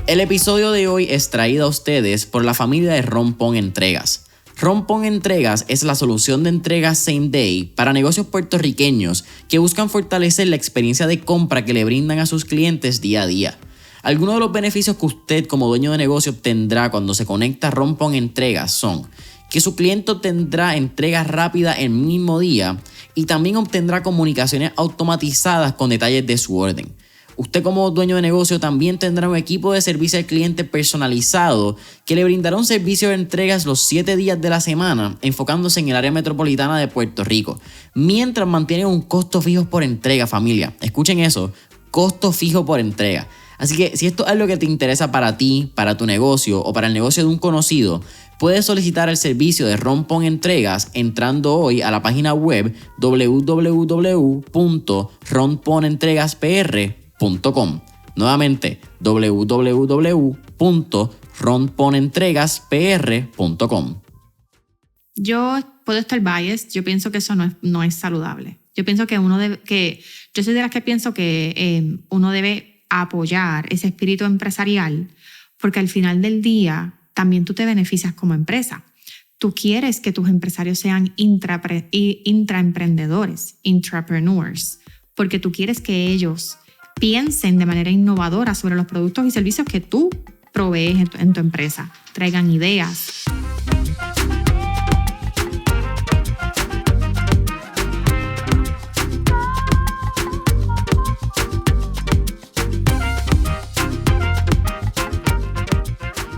El episodio de hoy es traído a ustedes por la familia de Rompón Entregas. Rompón Entregas es la solución de entregas same day para negocios puertorriqueños que buscan fortalecer la experiencia de compra que le brindan a sus clientes día a día. Algunos de los beneficios que usted como dueño de negocio obtendrá cuando se conecta a Rompón Entregas son que su cliente obtendrá entrega rápida el mismo día y también obtendrá comunicaciones automatizadas con detalles de su orden. Usted como dueño de negocio también tendrá un equipo de servicio al cliente personalizado que le brindará un servicio de entregas los 7 días de la semana, enfocándose en el área metropolitana de Puerto Rico, mientras mantiene un costo fijo por entrega, familia. Escuchen eso, costo fijo por entrega. Así que si esto es algo que te interesa para ti, para tu negocio o para el negocio de un conocido, puedes solicitar el servicio de Rompón Entregas entrando hoy a la página web www.romponentregaspr.com. Nuevamente, www.romponentregaspr.com. Yo puedo estar biased, yo pienso que eso no es saludable. Yo pienso que yo soy de las que pienso que uno debe apoyar ese espíritu empresarial, porque al final del día también tú te beneficias como empresa. Tú quieres que tus empresarios sean intraemprendedores, intrapreneurs, porque tú quieres que ellos piensen de manera innovadora sobre los productos y servicios que tú provees en tu empresa, traigan ideas.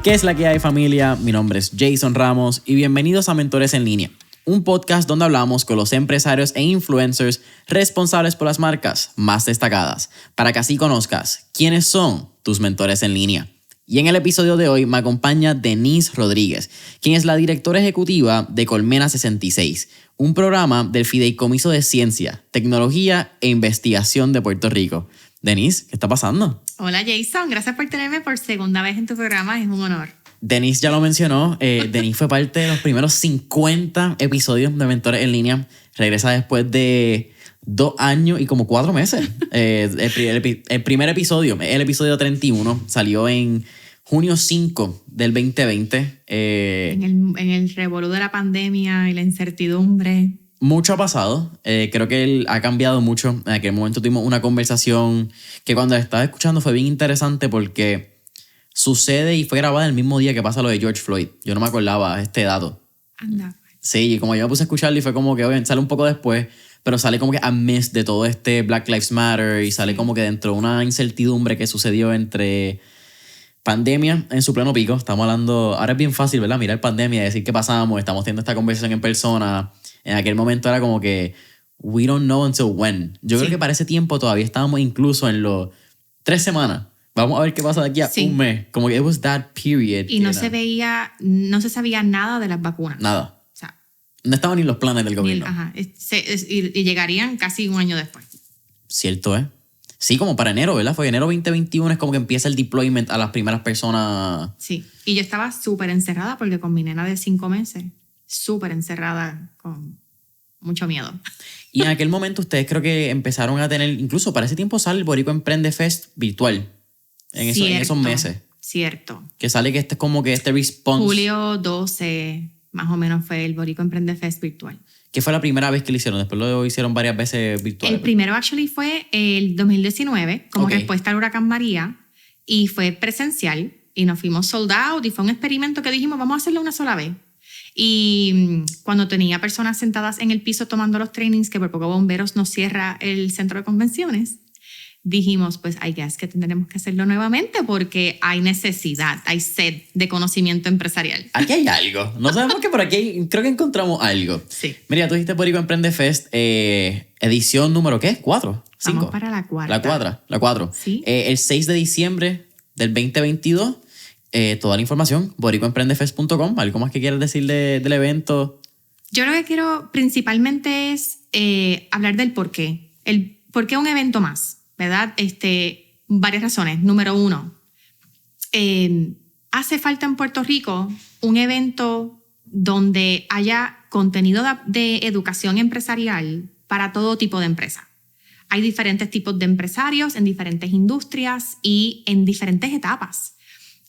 ¿Qué es la que hay, familia? Mi nombre es Jason Ramos y bienvenidos a Mentores en Línea, un podcast donde hablamos con los empresarios e influencers responsables por las marcas más destacadas, para que así conozcas quiénes son tus mentores en línea. Y en el episodio de hoy me acompaña Denise Rodríguez, quien es la directora ejecutiva de Colmena 66, un programa del Fideicomiso de Ciencia, Tecnología e Investigación de Puerto Rico. Denise, ¿qué está pasando? Hola Jason, gracias por tenerme por segunda vez en tu programa, es un honor. Denise ya lo mencionó, Denise fue parte de los primeros 50 episodios de Mentores en Línea. Regresa después de 2 años y como 4 meses. El primer episodio, el episodio 31, salió en junio 5 del 2020. En el revolú de la pandemia y la incertidumbre. Mucho ha pasado. Creo que él ha cambiado mucho. En aquel momento tuvimos una conversación que cuando la estaba escuchando fue bien interesante porque sucede y fue grabada el mismo día que pasa lo de George Floyd. Yo no me acordaba este dato. Anda. Sí, y como yo me puse a escucharlo y fue como que, oye, sale un poco después, pero sale como que a mes de todo este Black Lives Matter y sale como que dentro de una incertidumbre que sucedió entre pandemia en su pleno pico. Estamos hablando, ahora es bien fácil, ¿verdad? Mirar pandemia y decir qué pasamos, estamos teniendo esta conversación en persona. En aquel momento era como que we don't know until when. Yo creo que para ese tiempo todavía estábamos incluso en los 3 semanas. Vamos a ver qué pasa de aquí a un mes. Como que it was that period. Y no se sabía nada de las vacunas. Nada. O sea, no estaban ni los planes del gobierno. Y llegarían casi un año después. Cierto, ¿eh? Sí, como para enero, ¿verdad? Fue enero 2021 es como que empieza el deployment a las primeras personas. Sí, y yo estaba súper encerrada porque con mi nena de 5 meses, súper encerrada con mucho miedo. Y en aquel momento ustedes creo que empezaron a tener, incluso para ese tiempo sale el Boricua Emprende Fest virtual. En esos meses. Cierto. Que sale que este es como que este response. Julio 12, más o menos, fue el Boricua Emprende Fest virtual. ¿Qué fue la primera vez que lo hicieron? Después lo hicieron varias veces virtual. El primero actually fue el 2019, como respuesta al huracán María, y fue presencial, y nos fuimos sold out, y fue un experimento que dijimos, vamos a hacerlo una sola vez. Y cuando tenía personas sentadas en el piso tomando los trainings, que por poco bomberos nos cierra el centro de convenciones, dijimos, pues I guess que tendremos que hacerlo nuevamente porque hay necesidad, hay sed de conocimiento empresarial. Aquí hay algo. No sabemos qué, pero aquí creo que encontramos algo. Sí. Mira, tú dijiste Boricua Emprende Fest, edición número, ¿qué? ¿4? ¿5? Vamos para la 4. La 4. Sí. El 6 de diciembre del 2022, toda la información, boricuaemprendefest.com. ¿Algo más que quieras decir del evento? Yo lo que quiero principalmente es hablar del por qué. El por qué un evento más, ¿verdad? Varias razones. Número 1, hace falta en Puerto Rico un evento donde haya contenido de educación empresarial para todo tipo de empresa. hay diferentes tipos de empresarios en diferentes industrias y en diferentes etapas.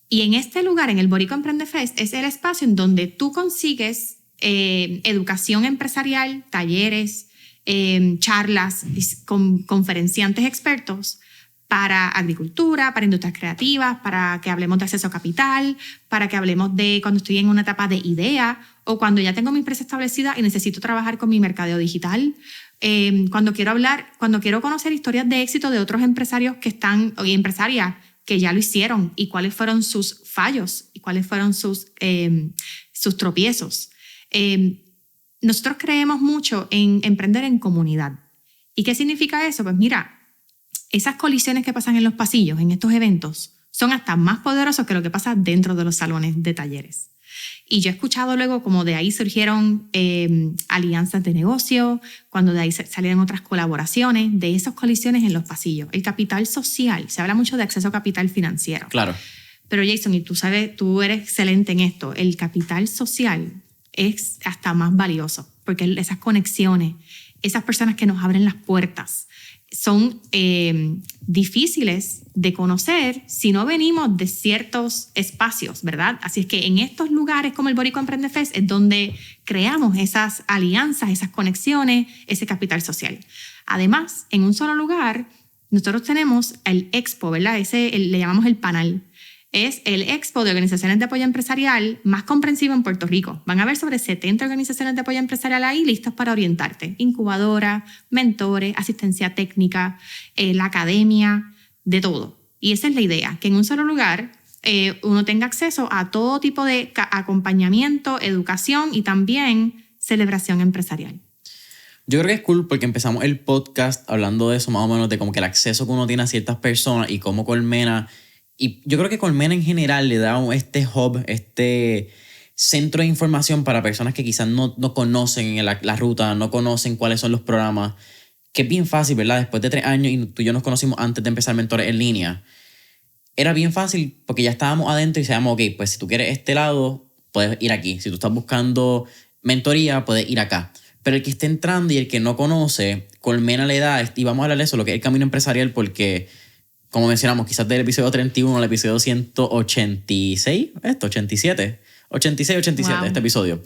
Y en este lugar, en el Boricua Emprende Fest, es el espacio en donde tú consigues educación empresarial, talleres, charlas con conferenciantes expertos para agricultura, para industrias creativas, para que hablemos de acceso a capital, para que hablemos de cuando estoy en una etapa de idea o cuando ya tengo mi empresa establecida y necesito trabajar con mi mercadeo digital. Cuando quiero conocer historias de éxito de otros empresarios que están, y empresarias que ya lo hicieron y cuáles fueron sus fallos y cuáles fueron sus tropiezos. Nosotros creemos mucho en emprender en comunidad. ¿Y qué significa eso? Pues mira, esas colisiones que pasan en los pasillos, en estos eventos, son hasta más poderosos que lo que pasa dentro de los salones de talleres. Y yo he escuchado luego como de ahí surgieron alianzas de negocio, cuando de ahí salieron otras colaboraciones, de esas colisiones en los pasillos. El capital social, se habla mucho de acceso a capital financiero. Claro. Pero Jason, y tú sabes, tú eres excelente en esto, el capital social es hasta más valioso, porque esas conexiones, esas personas que nos abren las puertas, son difíciles de conocer si no venimos de ciertos espacios, ¿verdad? Así es que en estos lugares como el Boricua Emprende Fest es donde creamos esas alianzas, esas conexiones, ese capital social. Además, en un solo lugar, nosotros tenemos el Expo, ¿verdad? Le llamamos el panel. Es el Expo de Organizaciones de Apoyo Empresarial más comprensivo en Puerto Rico. Van a haber sobre 70 organizaciones de apoyo empresarial ahí listas para orientarte. Incubadora, mentores, asistencia técnica, la academia, de todo. Y esa es la idea, que en un solo lugar uno tenga acceso a todo tipo de acompañamiento, educación y también celebración empresarial. Yo creo que es cool porque empezamos el podcast hablando de eso más o menos, de como que el acceso que uno tiene a ciertas personas y cómo Colmena... Y yo creo que Colmena en general le da este hub, este centro de información para personas que quizás no conocen la ruta, no conocen cuáles son los programas, que es bien fácil, ¿verdad? Después de 3 años, y tú y yo nos conocimos antes de empezar Mentores en Línea, era bien fácil porque ya estábamos adentro y sabíamos, ok, pues si tú quieres este lado, puedes ir aquí. Si tú estás buscando mentoría, puedes ir acá. Pero el que esté entrando y el que no conoce, Colmena le da, y vamos a hablar de eso, lo que es el camino empresarial, porque... Como mencionamos, quizás del episodio 31 al episodio 186, 87, wow. Este episodio,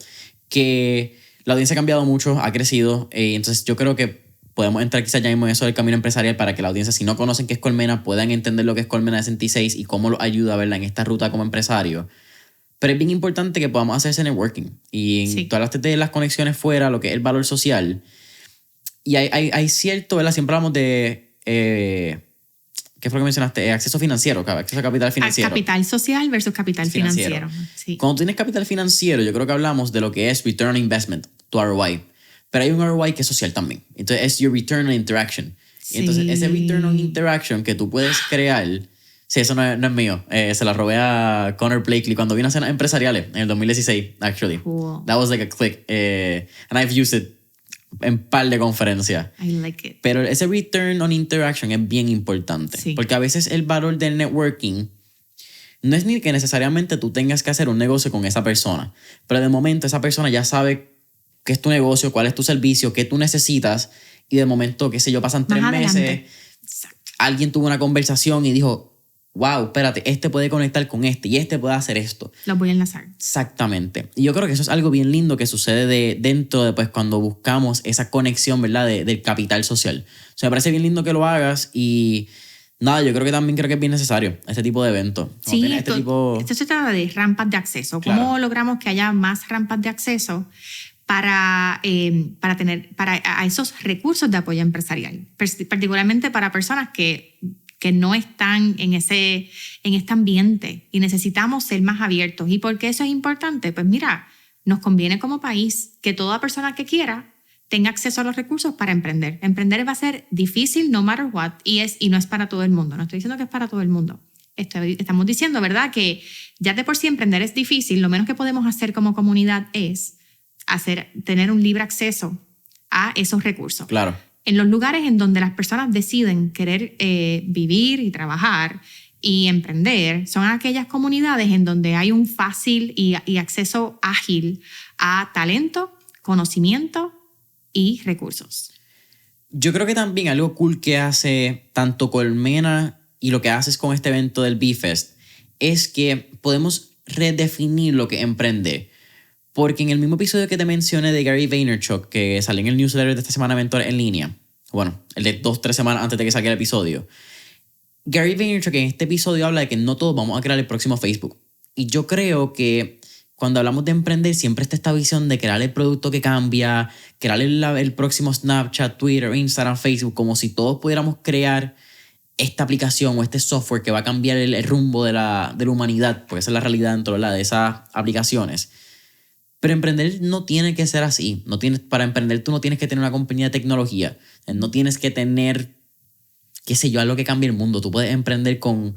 que la audiencia ha cambiado mucho, ha crecido, entonces yo creo que podemos entrar quizás ya mismo en eso del camino empresarial para que la audiencia, si no conocen qué es Colmena, puedan entender lo que es Colmena 66 y cómo los ayuda, ¿verdad?, en esta ruta como empresario. Pero es bien importante que podamos hacer ese networking y en todas las conexiones fuera, lo que es el valor social. Y hay cierto, ¿verdad? Siempre hablamos de... ¿Qué fue lo que mencionaste? Acceso financiero, acceso a capital financiero. Capital social versus capital financiero. Sí. Cuando tienes capital financiero, yo creo que hablamos de lo que es Return on Investment, tu ROI. Pero hay un ROI que es social también. Entonces es your Return on Interaction. Sí. Y entonces ese Return on Interaction que tú puedes crear... Sí, eso no es mío. Se la robé a Connor Blakely cuando vino a cenas empresariales en el 2016, actually. Cool. That was like a click. And I've used it en par de conferencias. I like it. Pero ese return on interaction es bien importante. Sí. Porque a veces el valor del networking no es ni que necesariamente tú tengas que hacer un negocio con esa persona. Pero de momento esa persona ya sabe qué es tu negocio, cuál es tu servicio, qué tú necesitas. Y de momento, qué sé yo, pasan 3 meses. Alguien tuvo una conversación y dijo... Wow, espérate, este puede conectar con este y este puede hacer esto. Lo voy a enlazar. Exactamente. Y yo creo que eso es algo bien lindo que sucede dentro de pues, cuando buscamos esa conexión, ¿verdad? Del capital social. O sea, me parece bien lindo que lo hagas y nada, yo creo que es bien necesario este tipo de evento. Sí, esto se trata de rampas de acceso. ¿Cómo claro. logramos que haya más rampas de acceso para a esos recursos de apoyo empresarial? Particularmente para personas que no están en este ambiente y necesitamos ser más abiertos. ¿Y por qué eso es importante? Pues mira, nos conviene como país que toda persona que quiera tenga acceso a los recursos para emprender. Emprender va a ser difícil no matter what y no es para todo el mundo. No estoy diciendo que es para todo el mundo. Estamos diciendo, ¿verdad?, que ya de por sí emprender es difícil. Lo menos que podemos hacer como comunidad es tener un libre acceso a esos recursos. Claro. En los lugares en donde las personas deciden querer vivir y trabajar y emprender, son aquellas comunidades en donde hay un fácil y acceso ágil a talento, conocimiento y recursos. Yo creo que también algo cool que hace tanto Colmena y lo que haces con este evento del B-Fest es que podemos redefinir lo que es emprender. Porque en el mismo episodio que te mencioné de Gary Vaynerchuk, que salió en el newsletter de esta semana Mentor en línea, bueno, el de 2-3 semanas antes de que saque el episodio, Gary Vaynerchuk en este episodio habla de que no todos vamos a crear el próximo Facebook. Y yo creo que cuando hablamos de emprender siempre está esta visión de crear el producto que cambia, crear el próximo Snapchat, Twitter, Instagram, Facebook, como si todos pudiéramos crear esta aplicación o este software que va a cambiar el rumbo de la humanidad, porque esa es la realidad dentro de esas aplicaciones. Pero emprender no tiene que ser así. Para emprender tú no tienes que tener una compañía de tecnología. No tienes que tener, qué sé yo, algo que cambie el mundo. Tú puedes emprender con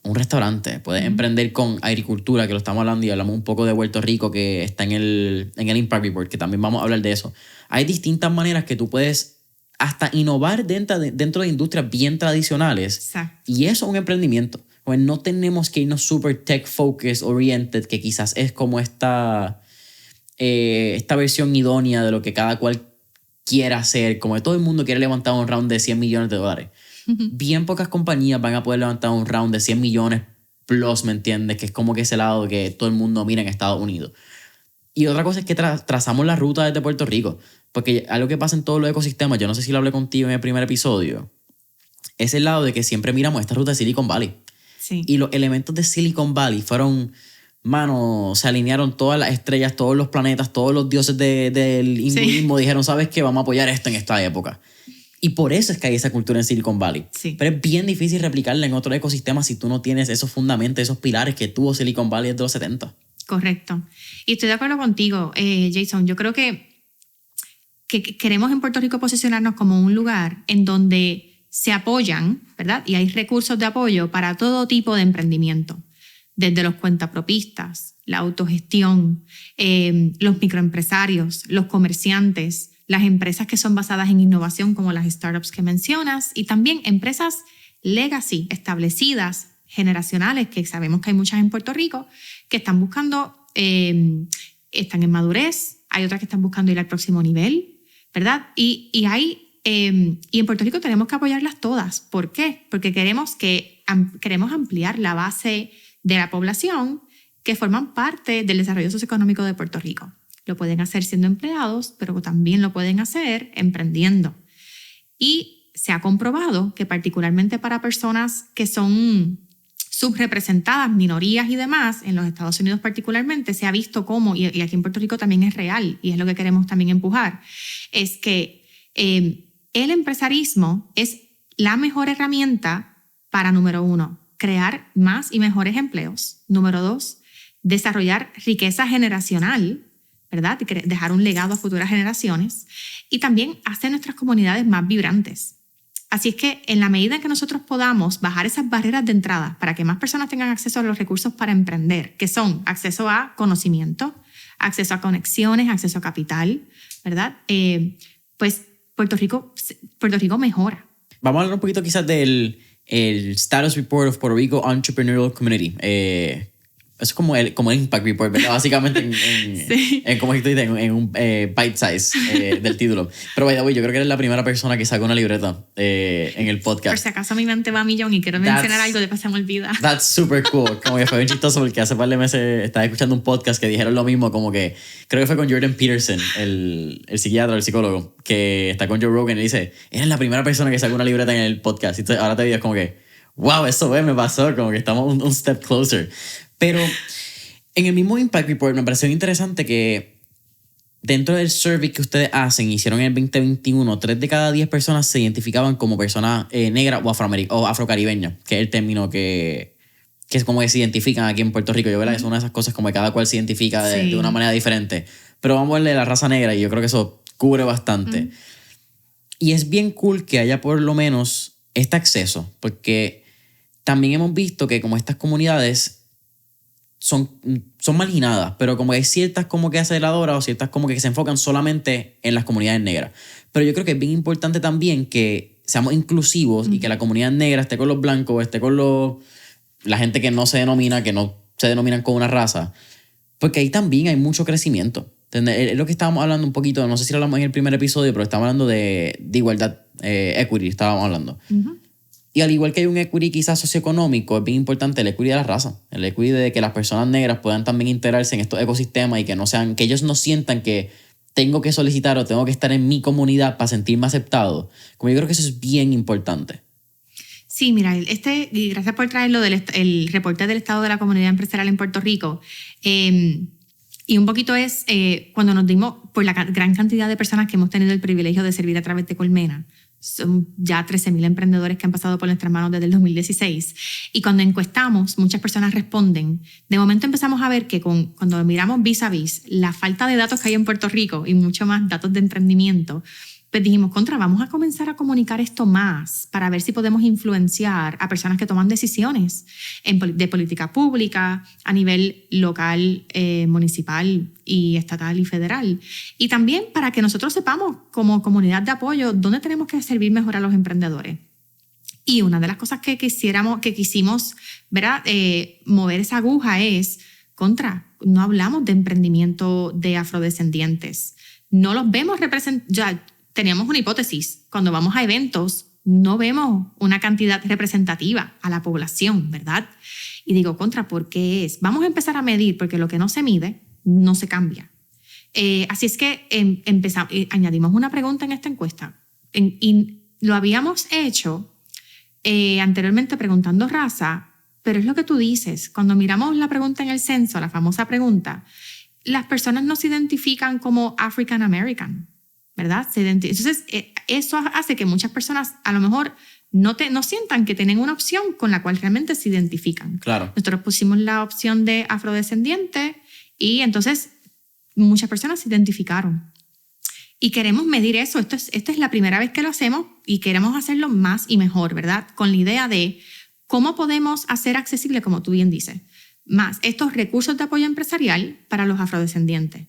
un restaurante, puedes emprender con agricultura, que lo estamos hablando y hablamos un poco de Puerto Rico, que está en el Impact Report, que también vamos a hablar de eso. Hay distintas maneras que tú puedes hasta innovar dentro de industrias bien tradicionales. Exacto. Y eso es un emprendimiento. Pues no tenemos que irnos super tech focus oriented, que quizás es como esta versión idónea de lo que cada cual quiera hacer, como que todo el mundo quiere levantar un round de $100 millones. Bien pocas compañías van a poder levantar un round de 100 millones plus, ¿me entiendes? Que es como que ese lado que todo el mundo mira en Estados Unidos. Y otra cosa es que trazamos la ruta desde Puerto Rico, porque algo que pasa en todos los ecosistemas, yo no sé si lo hablé contigo en el primer episodio, es el lado de que siempre miramos esta ruta de Silicon Valley. Sí. Y los elementos de Silicon Valley fueron, mano, se alinearon todas las estrellas, todos los planetas, todos los dioses del hinduismo, dijeron, ¿sabes qué? Vamos a apoyar esto en esta época. Y por eso es que hay esa cultura en Silicon Valley. Sí. Pero es bien difícil replicarla en otros ecosistemas si tú no tienes esos fundamentos, esos pilares que tuvo Silicon Valley desde los 70. Correcto. Y estoy de acuerdo contigo, Jason. Yo creo que queremos en Puerto Rico posicionarnos como un lugar en donde se apoyan, ¿verdad? Y hay recursos de apoyo para todo tipo de emprendimiento, desde los cuentapropistas, la autogestión, los microempresarios, los comerciantes, las empresas que son basadas en innovación como las startups que mencionas y también empresas legacy, establecidas, generacionales, que sabemos que hay muchas en Puerto Rico, que están buscando, están en madurez, hay otras que están buscando ir al próximo nivel, ¿verdad? Y en Puerto Rico tenemos que apoyarlas todas. ¿Por qué? Porque queremos ampliar la base de la población que forman parte del desarrollo socioeconómico de Puerto Rico. Lo pueden hacer siendo empleados, pero también lo pueden hacer emprendiendo. Y se ha comprobado que particularmente para personas que son subrepresentadas, minorías y demás, en los Estados Unidos particularmente, se ha visto cómo, y aquí en Puerto Rico también es real, y es lo que queremos también empujar, es que el empresarismo es la mejor herramienta para, número 1, crear más y mejores empleos. Número 2, desarrollar riqueza generacional, ¿verdad? Dejar un legado a futuras generaciones y también hacer nuestras comunidades más vibrantes. Así es que en la medida en que nosotros podamos bajar esas barreras de entrada para que más personas tengan acceso a los recursos para emprender, que son acceso a conocimiento, acceso a conexiones, acceso a capital, ¿verdad? Pues Puerto Rico mejora. Vamos a hablar un poquito quizás del Status Report of Puerto Rico Entrepreneurial Community. Es como el Impact Report, ¿verdad? Básicamente en un bite size del título. Pero by the way, yo creo que eres la primera persona que sacó una libreta en el podcast. Por si acaso mi mente va a millón y quiero mencionar algo, después se me olvida. That's super cool. Como que fue bien chistoso porque hace par de meses estaba escuchando un podcast que dijeron lo mismo, como que creo que fue con Jordan Peterson, el psiquiatra, el psicólogo, que está con Joe Rogan y dice, eres la primera persona que sacó una libreta en el podcast. Y entonces ahora te digo, es como que, wow, eso me pasó, como que estamos un step closer. Pero en el mismo Impact Report me pareció interesante que dentro del survey que ustedes hicieron en el 2021, 3 de cada 10 personas se identificaban como personas negras o afrocaribeñas, que es el término que es como que se identifican aquí en Puerto Rico. Yo creo que es una de esas cosas como que cada cual se identifica de una manera diferente. Pero vamos a verle la raza negra y yo creo que eso cubre bastante. Y es bien cool que haya por lo menos este acceso, porque también hemos visto que como estas comunidades son marginadas, pero como hay ciertas como que aceleradoras o ciertas como que se enfocan solamente en las comunidades negras. Pero yo creo que es bien importante también que seamos inclusivos y que la comunidad negra esté con los blancos, esté con la gente que no se denominan con una raza, porque ahí también hay mucho crecimiento. Es lo que estábamos hablando un poquito, no sé si lo hablamos en el primer episodio, pero estábamos hablando de igualdad, equity, estábamos hablando. Uh-huh. Y al igual que hay un equity quizás socioeconómico, es bien importante el equity de la raza. El equity de que las personas negras puedan también integrarse en estos ecosistemas y que ellos no sientan que tengo que solicitar o tengo que estar en mi comunidad para sentirme aceptado. Como yo creo que eso es bien importante. Sí, mira, y gracias por traerlo el reporte del estado de la comunidad empresarial en Puerto Rico. Y un poquito es cuando nos dimos, por la gran cantidad de personas que hemos tenido el privilegio de servir a través de Colmena, son ya 13,000 emprendedores que han pasado por nuestras manos desde el 2016. Y cuando encuestamos, muchas personas responden. De momento empezamos a ver que cuando miramos vis a vis la falta de datos que hay en Puerto Rico y mucho más datos de emprendimiento, pues dijimos, vamos a comenzar a comunicar esto más para ver si podemos influenciar a personas que toman decisiones de política pública a nivel local, municipal y estatal y federal. Y también para que nosotros sepamos como comunidad de apoyo dónde tenemos que servir mejor a los emprendedores. Y una de las cosas que quisimos, ¿verdad? Mover esa aguja es no hablamos de emprendimiento de afrodescendientes. No los vemos representados. Teníamos una hipótesis. Cuando vamos a eventos, no vemos una cantidad representativa a la población, ¿verdad? Y digo, ¿por qué es? Vamos a empezar a medir, porque lo que no se mide, no se cambia. Así es que añadimos una pregunta en esta encuesta. Y lo habíamos hecho anteriormente preguntando raza, pero es lo que tú dices. Cuando miramos la pregunta en el censo, la famosa pregunta, las personas no se identifican como African American, ¿verdad? Entonces, eso hace que muchas personas a lo mejor no sientan que tienen una opción con la cual realmente se identifican. Claro. Nosotros pusimos la opción de afrodescendiente y entonces muchas personas se identificaron. Y queremos medir eso. Esta es la primera vez que lo hacemos y queremos hacerlo más y mejor, ¿verdad? Con la idea de cómo podemos hacer accesible, como tú bien dices, más estos recursos de apoyo empresarial para los afrodescendientes.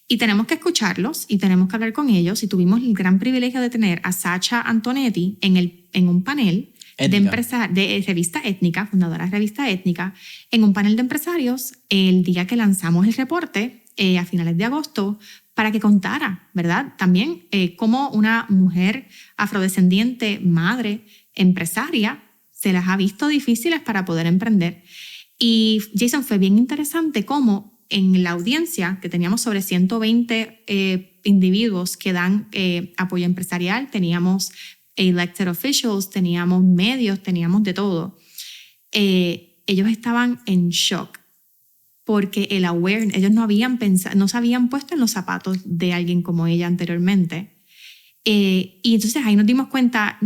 Y tenemos que escucharlos y tenemos que hablar con ellos. Y tuvimos el gran privilegio de tener a Sacha Antonetti en un panel de Revista Étnica, fundadora de Revista Étnica, en un panel de empresarios el día que lanzamos el reporte a finales de agosto para que contara, ¿verdad? También cómo una mujer afrodescendiente, madre, empresaria, se las ha visto difíciles para poder emprender. Y Jason, fue bien interesante cómo en la audiencia, que teníamos sobre 120 individuos que dan apoyo empresarial, teníamos elected officials, teníamos medios, teníamos de todo. Ellos estaban en shock porque ellos no se habían puesto en los zapatos de alguien como ella anteriormente. Y entonces ahí nos dimos cuenta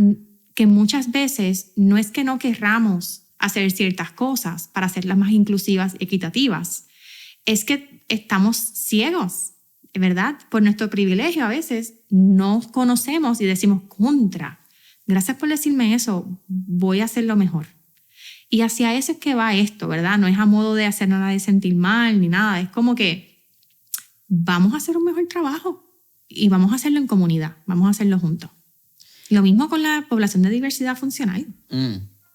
que muchas veces no es que no querramos hacer ciertas cosas para hacerlas más inclusivas y equitativas, es que estamos ciegos, ¿verdad? Por nuestro privilegio a veces no conocemos y decimos, gracias por decirme eso, voy a hacerlo mejor. Y hacia eso es que va esto, ¿verdad? No es a modo de hacer nada de sentir mal ni nada, es como que vamos a hacer un mejor trabajo y vamos a hacerlo en comunidad, vamos a hacerlo juntos. Lo mismo con la población de diversidad funcional.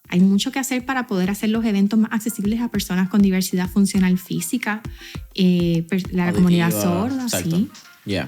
Hay mucho que hacer para poder hacer los eventos más accesibles a personas con diversidad funcional física, la comunidad sorda, sí. Yeah.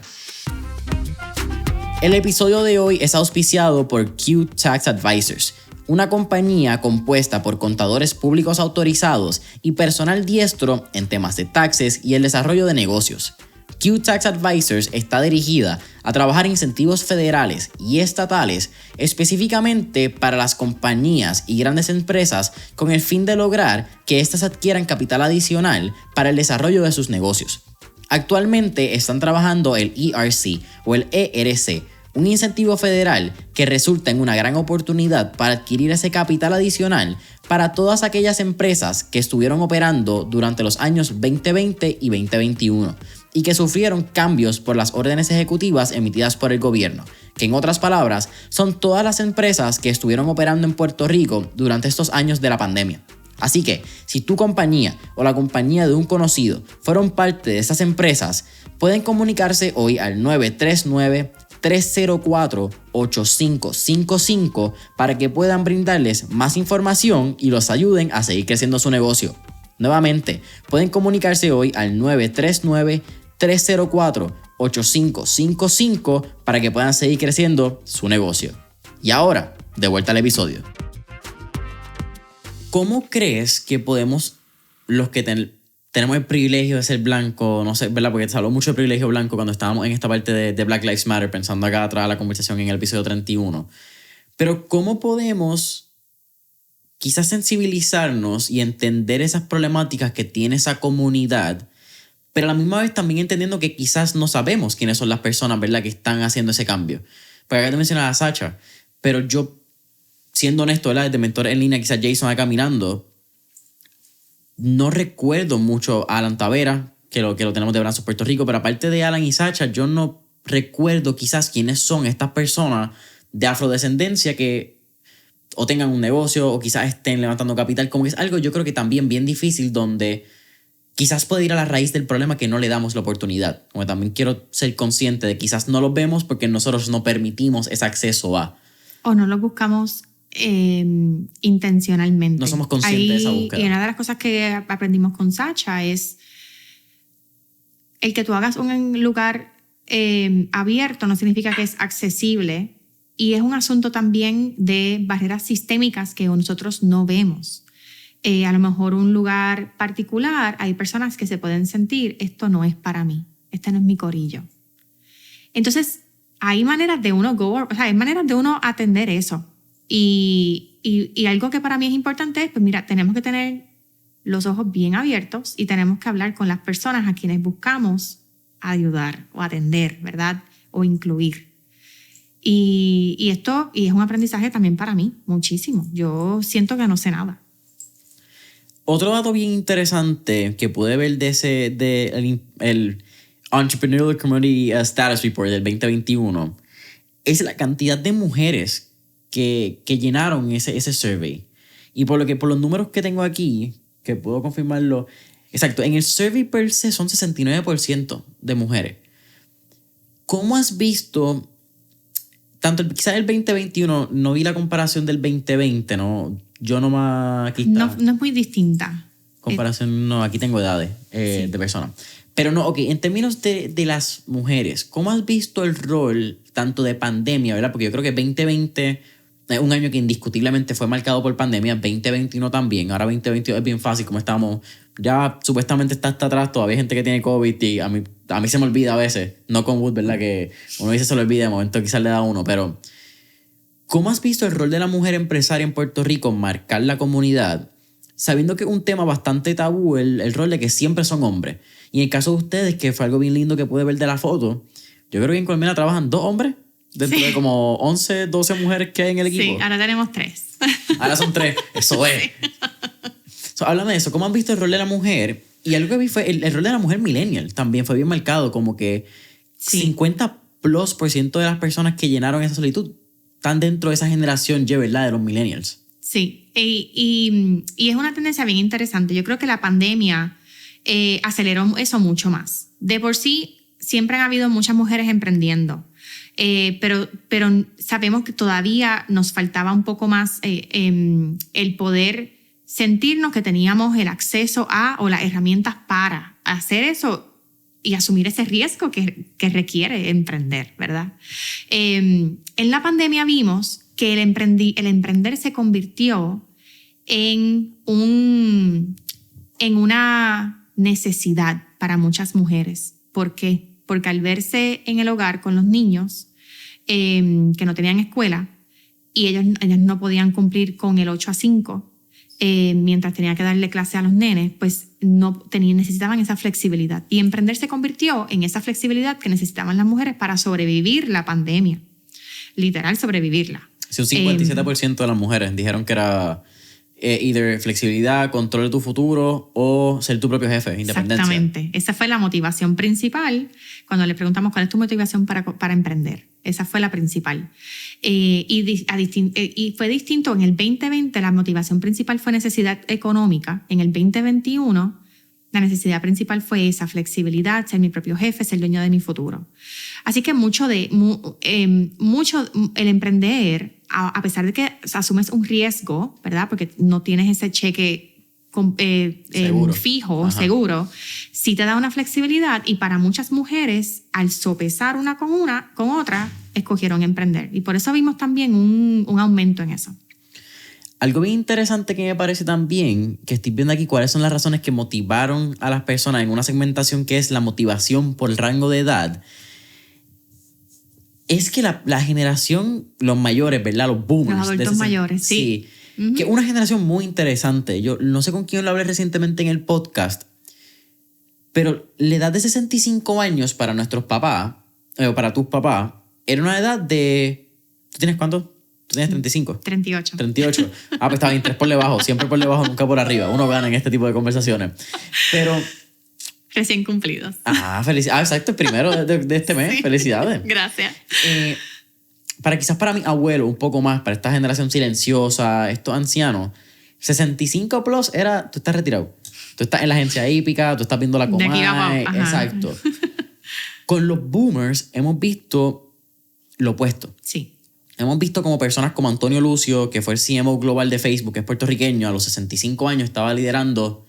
El episodio de hoy es auspiciado por Q Tax Advisors, una compañía compuesta por contadores públicos autorizados y personal diestro en temas de taxes y el desarrollo de negocios. Q Tax Advisors está dirigida a trabajar incentivos federales y estatales específicamente para las compañías y grandes empresas con el fin de lograr que éstas adquieran capital adicional para el desarrollo de sus negocios. Actualmente están trabajando el ERC o el ERC, un incentivo federal que resulta en una gran oportunidad para adquirir ese capital adicional para todas aquellas empresas que estuvieron operando durante los años 2020 y 2021 y que sufrieron cambios por las órdenes ejecutivas emitidas por el gobierno, que en otras palabras son todas las empresas que estuvieron operando en Puerto Rico durante estos años de la pandemia. Así que, si tu compañía o la compañía de un conocido fueron parte de esas empresas, pueden comunicarse hoy al 939-304-8555 para que puedan brindarles más información y los ayuden a seguir creciendo su negocio. Nuevamente, pueden comunicarse hoy al 939-304-8555 304-8555 para que puedan seguir creciendo su negocio. Y ahora, de vuelta al episodio. ¿Cómo crees que podemos, los que tenemos el privilegio de ser blanco, no sé, ¿verdad? Porque se habló mucho de privilegio blanco cuando estábamos en esta parte de Black Lives Matter, pensando acá atrás de la conversación en el episodio 31. Pero ¿cómo podemos quizás sensibilizarnos y entender esas problemáticas que tiene esa comunidad, pero a la misma vez también entendiendo que quizás no sabemos quiénes son las personas, ¿verdad?, que están haciendo ese cambio? Porque acá te mencionaba a Sacha, pero yo, siendo honesto, ¿verdad?, desde Mentor en Línea, quizás Jason acá caminando, no recuerdo mucho a Alan Tavera, que lo tenemos de Brazos, Puerto Rico, pero aparte de Alan y Sacha, yo no recuerdo quizás quiénes son estas personas de afrodescendencia que o tengan un negocio o quizás estén levantando capital, como que es algo yo creo que también bien difícil, donde quizás puede ir a la raíz del problema que no le damos la oportunidad. Como también quiero ser consciente de que quizás no los vemos porque nosotros no permitimos ese acceso a... O no los buscamos intencionalmente. No somos conscientes de esa búsqueda. Y una de las cosas que aprendimos con Sacha es el que tú hagas un lugar abierto no significa que es accesible, y es un asunto también de barreras sistémicas que nosotros no vemos. A lo mejor un lugar particular, hay personas que se pueden sentir, esto no es para mí, este no es mi corillo. Entonces, hay maneras de uno hay maneras de uno atender eso. Y algo que para mí es importante es, pues mira, tenemos que tener los ojos bien abiertos y tenemos que hablar con las personas a quienes buscamos ayudar o atender, ¿verdad? O incluir. Y esto es un aprendizaje también para mí, muchísimo. Yo siento que no sé nada. Otro dato bien interesante que pude ver el Entrepreneurial Community Status Report del 2021 es la cantidad de mujeres que llenaron ese survey. Y por los números que tengo aquí, que puedo confirmarlo, exacto, en el survey per se son 69% de mujeres. ¿Cómo has visto, quizás el 2021, no vi la comparación del 2020, ¿no? Yo nomás... Aquí está. No es muy distinta. Comparación, no, aquí tengo edades sí, de personas. Pero no, ok, en términos de las mujeres, ¿cómo has visto el rol tanto de pandemia, verdad? Porque yo creo que 2020 es un año que indiscutiblemente fue marcado por pandemia, 2021 también, ahora 2022 es bien fácil, como estamos, ya supuestamente está hasta atrás, todavía hay gente que tiene COVID y a mí se me olvida a veces, no con Wood, ¿verdad? Que uno dice se lo olvida, de momento quizás le da uno, pero ¿cómo has visto el rol de la mujer empresaria en Puerto Rico marcar la comunidad, sabiendo que es un tema bastante tabú, el rol de que siempre son hombres? Y en el caso de ustedes, que fue algo bien lindo que pude ver de la foto, yo creo que en Colmena trabajan 2 hombres dentro de como 11, 12 mujeres que hay en el equipo. Sí, ahora tenemos 3. Ahora son 3, eso es. Sí. So, háblame de eso, ¿cómo han visto el rol de la mujer? Y algo que vi fue el rol de la mujer millennial, también fue bien marcado, como que sí. 50% de las personas que llenaron esa solicitud están dentro de esa generación, ¿verdad?, de los millennials. Sí, y es una tendencia bien interesante. Yo creo que la pandemia aceleró eso mucho más. De por sí, siempre han habido muchas mujeres emprendiendo, pero sabemos que todavía nos faltaba un poco más el poder sentirnos que teníamos el acceso a o las herramientas para hacer eso y asumir ese riesgo que requiere emprender, ¿verdad? En la pandemia vimos que el emprender se convirtió en una necesidad para muchas mujeres. ¿Por qué? Porque al verse en el hogar con los niños que no tenían escuela y ellas no podían cumplir con el 8 a 5, mientras tenía que darle clase a los nenes, pues necesitaban esa flexibilidad. Y emprender se convirtió en esa flexibilidad que necesitaban las mujeres para sobrevivir la pandemia. Literal, sobrevivirla. Sí, un 57% de las mujeres dijeron que era either flexibilidad, control de tu futuro o ser tu propio jefe, independencia. Exactamente. Esa fue la motivación principal cuando le preguntamos cuál es tu motivación para emprender. Esa fue la principal. Y fue distinto. En el 2020 la motivación principal fue necesidad económica. En el 2021 la necesidad principal fue esa flexibilidad, ser mi propio jefe, ser dueño de mi futuro. Así que mucho el emprender, a pesar de que asumes un riesgo, ¿verdad? Porque no tienes ese cheque seguro. sí te da una flexibilidad y para muchas mujeres, al sopesar una con otra, escogieron emprender. Y por eso vimos también un aumento en eso. Algo bien interesante que me parece también, que estoy viendo aquí cuáles son las razones que motivaron a las personas en una segmentación que es la motivación por el rango de edad, es que la generación, los mayores, ¿verdad? Los boomers. Los adultos mayores, sí. Uh-huh. Que es una generación muy interesante. Yo no sé con quién lo hablé recientemente en el podcast, pero la edad de 65 años para nuestros papás, o para tus papás, era una edad de... ¿Tú tienes cuánto? ¿Tú tienes 35? 38. 38. Ah, pues está bien, 3 por debajo. Siempre por debajo, nunca por arriba. Uno gana en este tipo de conversaciones. Pero... Recién cumplidos. Felicidades. Exacto, el primero de este mes. Sí. Felicidades. Gracias. Quizás para mi abuelo, un poco más, para esta generación silenciosa, estos ancianos, 65 plus era, tú estás retirado. Tú estás en la agencia hípica, tú estás viendo la Comay. Exacto. Con los boomers hemos visto lo opuesto. Sí. Hemos visto como personas como Antonio Lucio, que fue el CMO global de Facebook, que es puertorriqueño, a los 65 años estaba liderando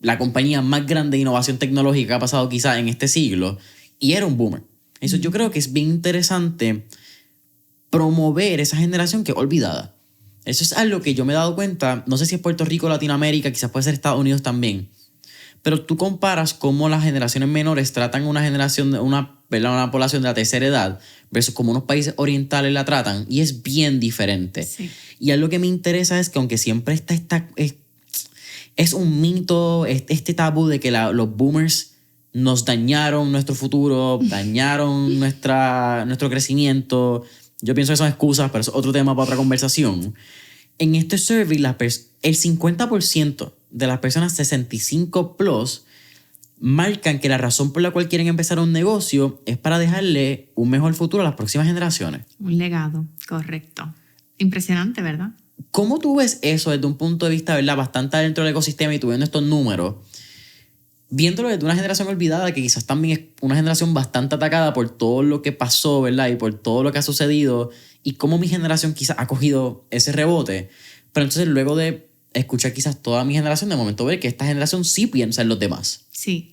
la compañía más grande de innovación tecnológica que ha pasado quizás en este siglo, y era un boomer. Eso yo creo que es bien interesante promover esa generación que es olvidada. Eso es algo que yo me he dado cuenta, no sé si es Puerto Rico, Latinoamérica, quizás puede ser Estados Unidos también, pero tú comparas cómo las generaciones menores tratan una generación, una población de la tercera edad versus cómo unos países orientales la tratan, y es bien diferente. Sí. Y algo que me interesa es que aunque siempre es un mito, este tabú de que los boomers nos dañaron nuestro futuro, dañaron nuestro crecimiento. Yo pienso que son excusas, pero es otro tema para otra conversación. En este survey, el 50% de las personas 65 plus marcan que la razón por la cual quieren empezar un negocio es para dejarle un mejor futuro a las próximas generaciones. Un legado, correcto. Impresionante, ¿verdad? ¿Cómo tú ves eso desde un punto de vista, ¿verdad?, bastante dentro del ecosistema y tú viendo estos números, viéndolo desde una generación olvidada que quizás también es una generación bastante atacada por todo lo que pasó, ¿verdad?, y por todo lo que ha sucedido, y cómo mi generación quizás ha cogido ese rebote? Pero entonces luego de escuchar quizás toda mi generación, de momento ver que esta generación sí piensa en los demás. Sí.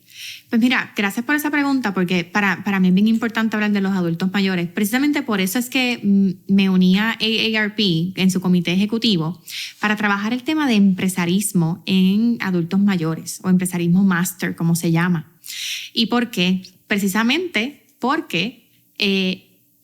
Pues mira, gracias por esa pregunta, porque para mí es bien importante hablar de los adultos mayores. Precisamente por eso es que me uní a AARP en su comité ejecutivo para trabajar el tema de empresarismo en adultos mayores, o empresarismo master, como se llama. ¿Y por qué? Precisamente porque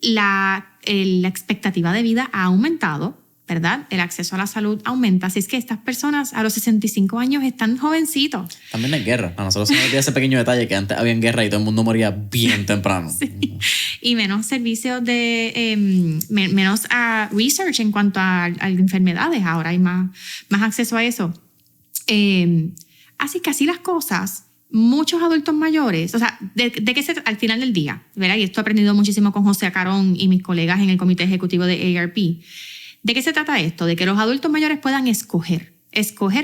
la expectativa de vida ha aumentado, ¿verdad? El acceso a la salud aumenta. Así es que estas personas a los 65 años están jovencitos. También hay guerra. A nosotros se nos olvida ese pequeño detalle que antes había guerra y todo el mundo moría bien temprano. Sí. Y menos servicios menos research en cuanto a enfermedades. Ahora hay más acceso a eso. Así que así las cosas, muchos adultos mayores, o sea, de qué se trata al final del día, ¿verdad? Y esto he aprendido muchísimo con José Acarón y mis colegas en el comité ejecutivo de AARP. ¿De qué se trata esto? De que los adultos mayores puedan escoger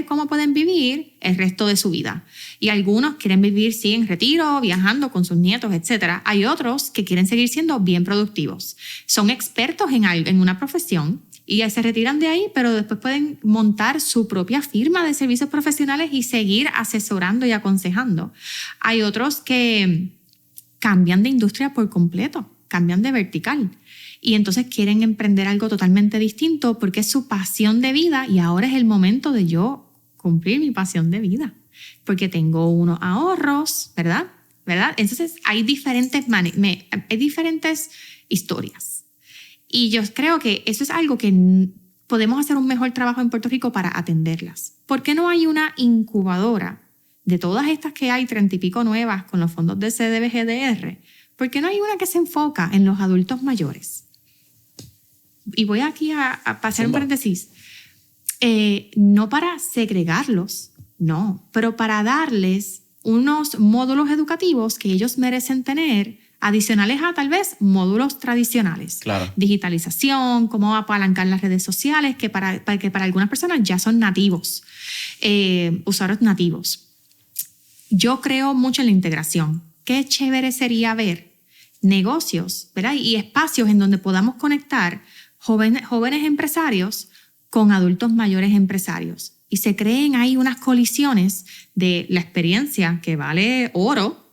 cómo pueden vivir el resto de su vida. Y algunos quieren vivir, sí, en retiro, viajando con sus nietos, etc. Hay otros que quieren seguir siendo bien productivos. Son expertos en una profesión y se retiran de ahí, pero después pueden montar su propia firma de servicios profesionales y seguir asesorando y aconsejando. Hay otros que cambian de industria por completo, cambian de vertical. Y entonces quieren emprender algo totalmente distinto porque es su pasión de vida, y ahora es el momento de yo cumplir mi pasión de vida porque tengo unos ahorros, ¿verdad? Entonces hay diferentes historias, y yo creo que eso es algo que podemos hacer un mejor trabajo en Puerto Rico para atenderlas. ¿Por qué no hay una incubadora de todas estas que hay, 30 y pico nuevas con los fondos del CDBGDR? ¿Por qué no hay una que se enfoca en los adultos mayores? Y voy aquí a pasar un paréntesis. No para segregarlos, no, pero para darles unos módulos educativos que ellos merecen tener, adicionales a tal vez módulos tradicionales. Claro. Digitalización, cómo apalancar las redes sociales, que para algunas personas ya son nativos, usuarios nativos. Yo creo mucho en la integración. Qué chévere sería ver negocios, ¿verdad?, y espacios en donde podamos conectar jóvenes empresarios con adultos mayores empresarios. Y se creen ahí unas colisiones de la experiencia que vale oro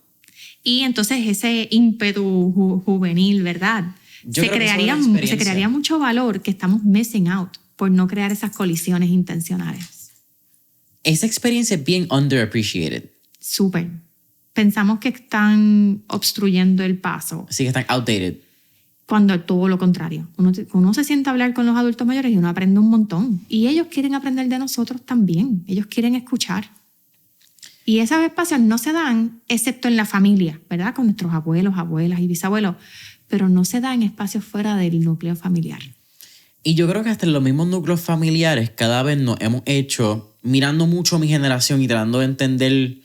y entonces ese ímpetu juvenil, ¿verdad? Se crearía mucho valor que estamos missing out por no crear esas colisiones intencionales. Esa experiencia es bien underappreciated. Súper. Pensamos que están obstruyendo el paso. Sí, que están outdated. Cuando es todo lo contrario. Uno se sienta a hablar con los adultos mayores y uno aprende un montón. Y ellos quieren aprender de nosotros también. Ellos quieren escuchar. Y esos espacios no se dan excepto en la familia, ¿verdad? Con nuestros abuelos, abuelas y bisabuelos. Pero no se dan espacios fuera del núcleo familiar. Y yo creo que hasta en los mismos núcleos familiares cada vez nos hemos hecho, mirando mucho a mi generación y tratando de entender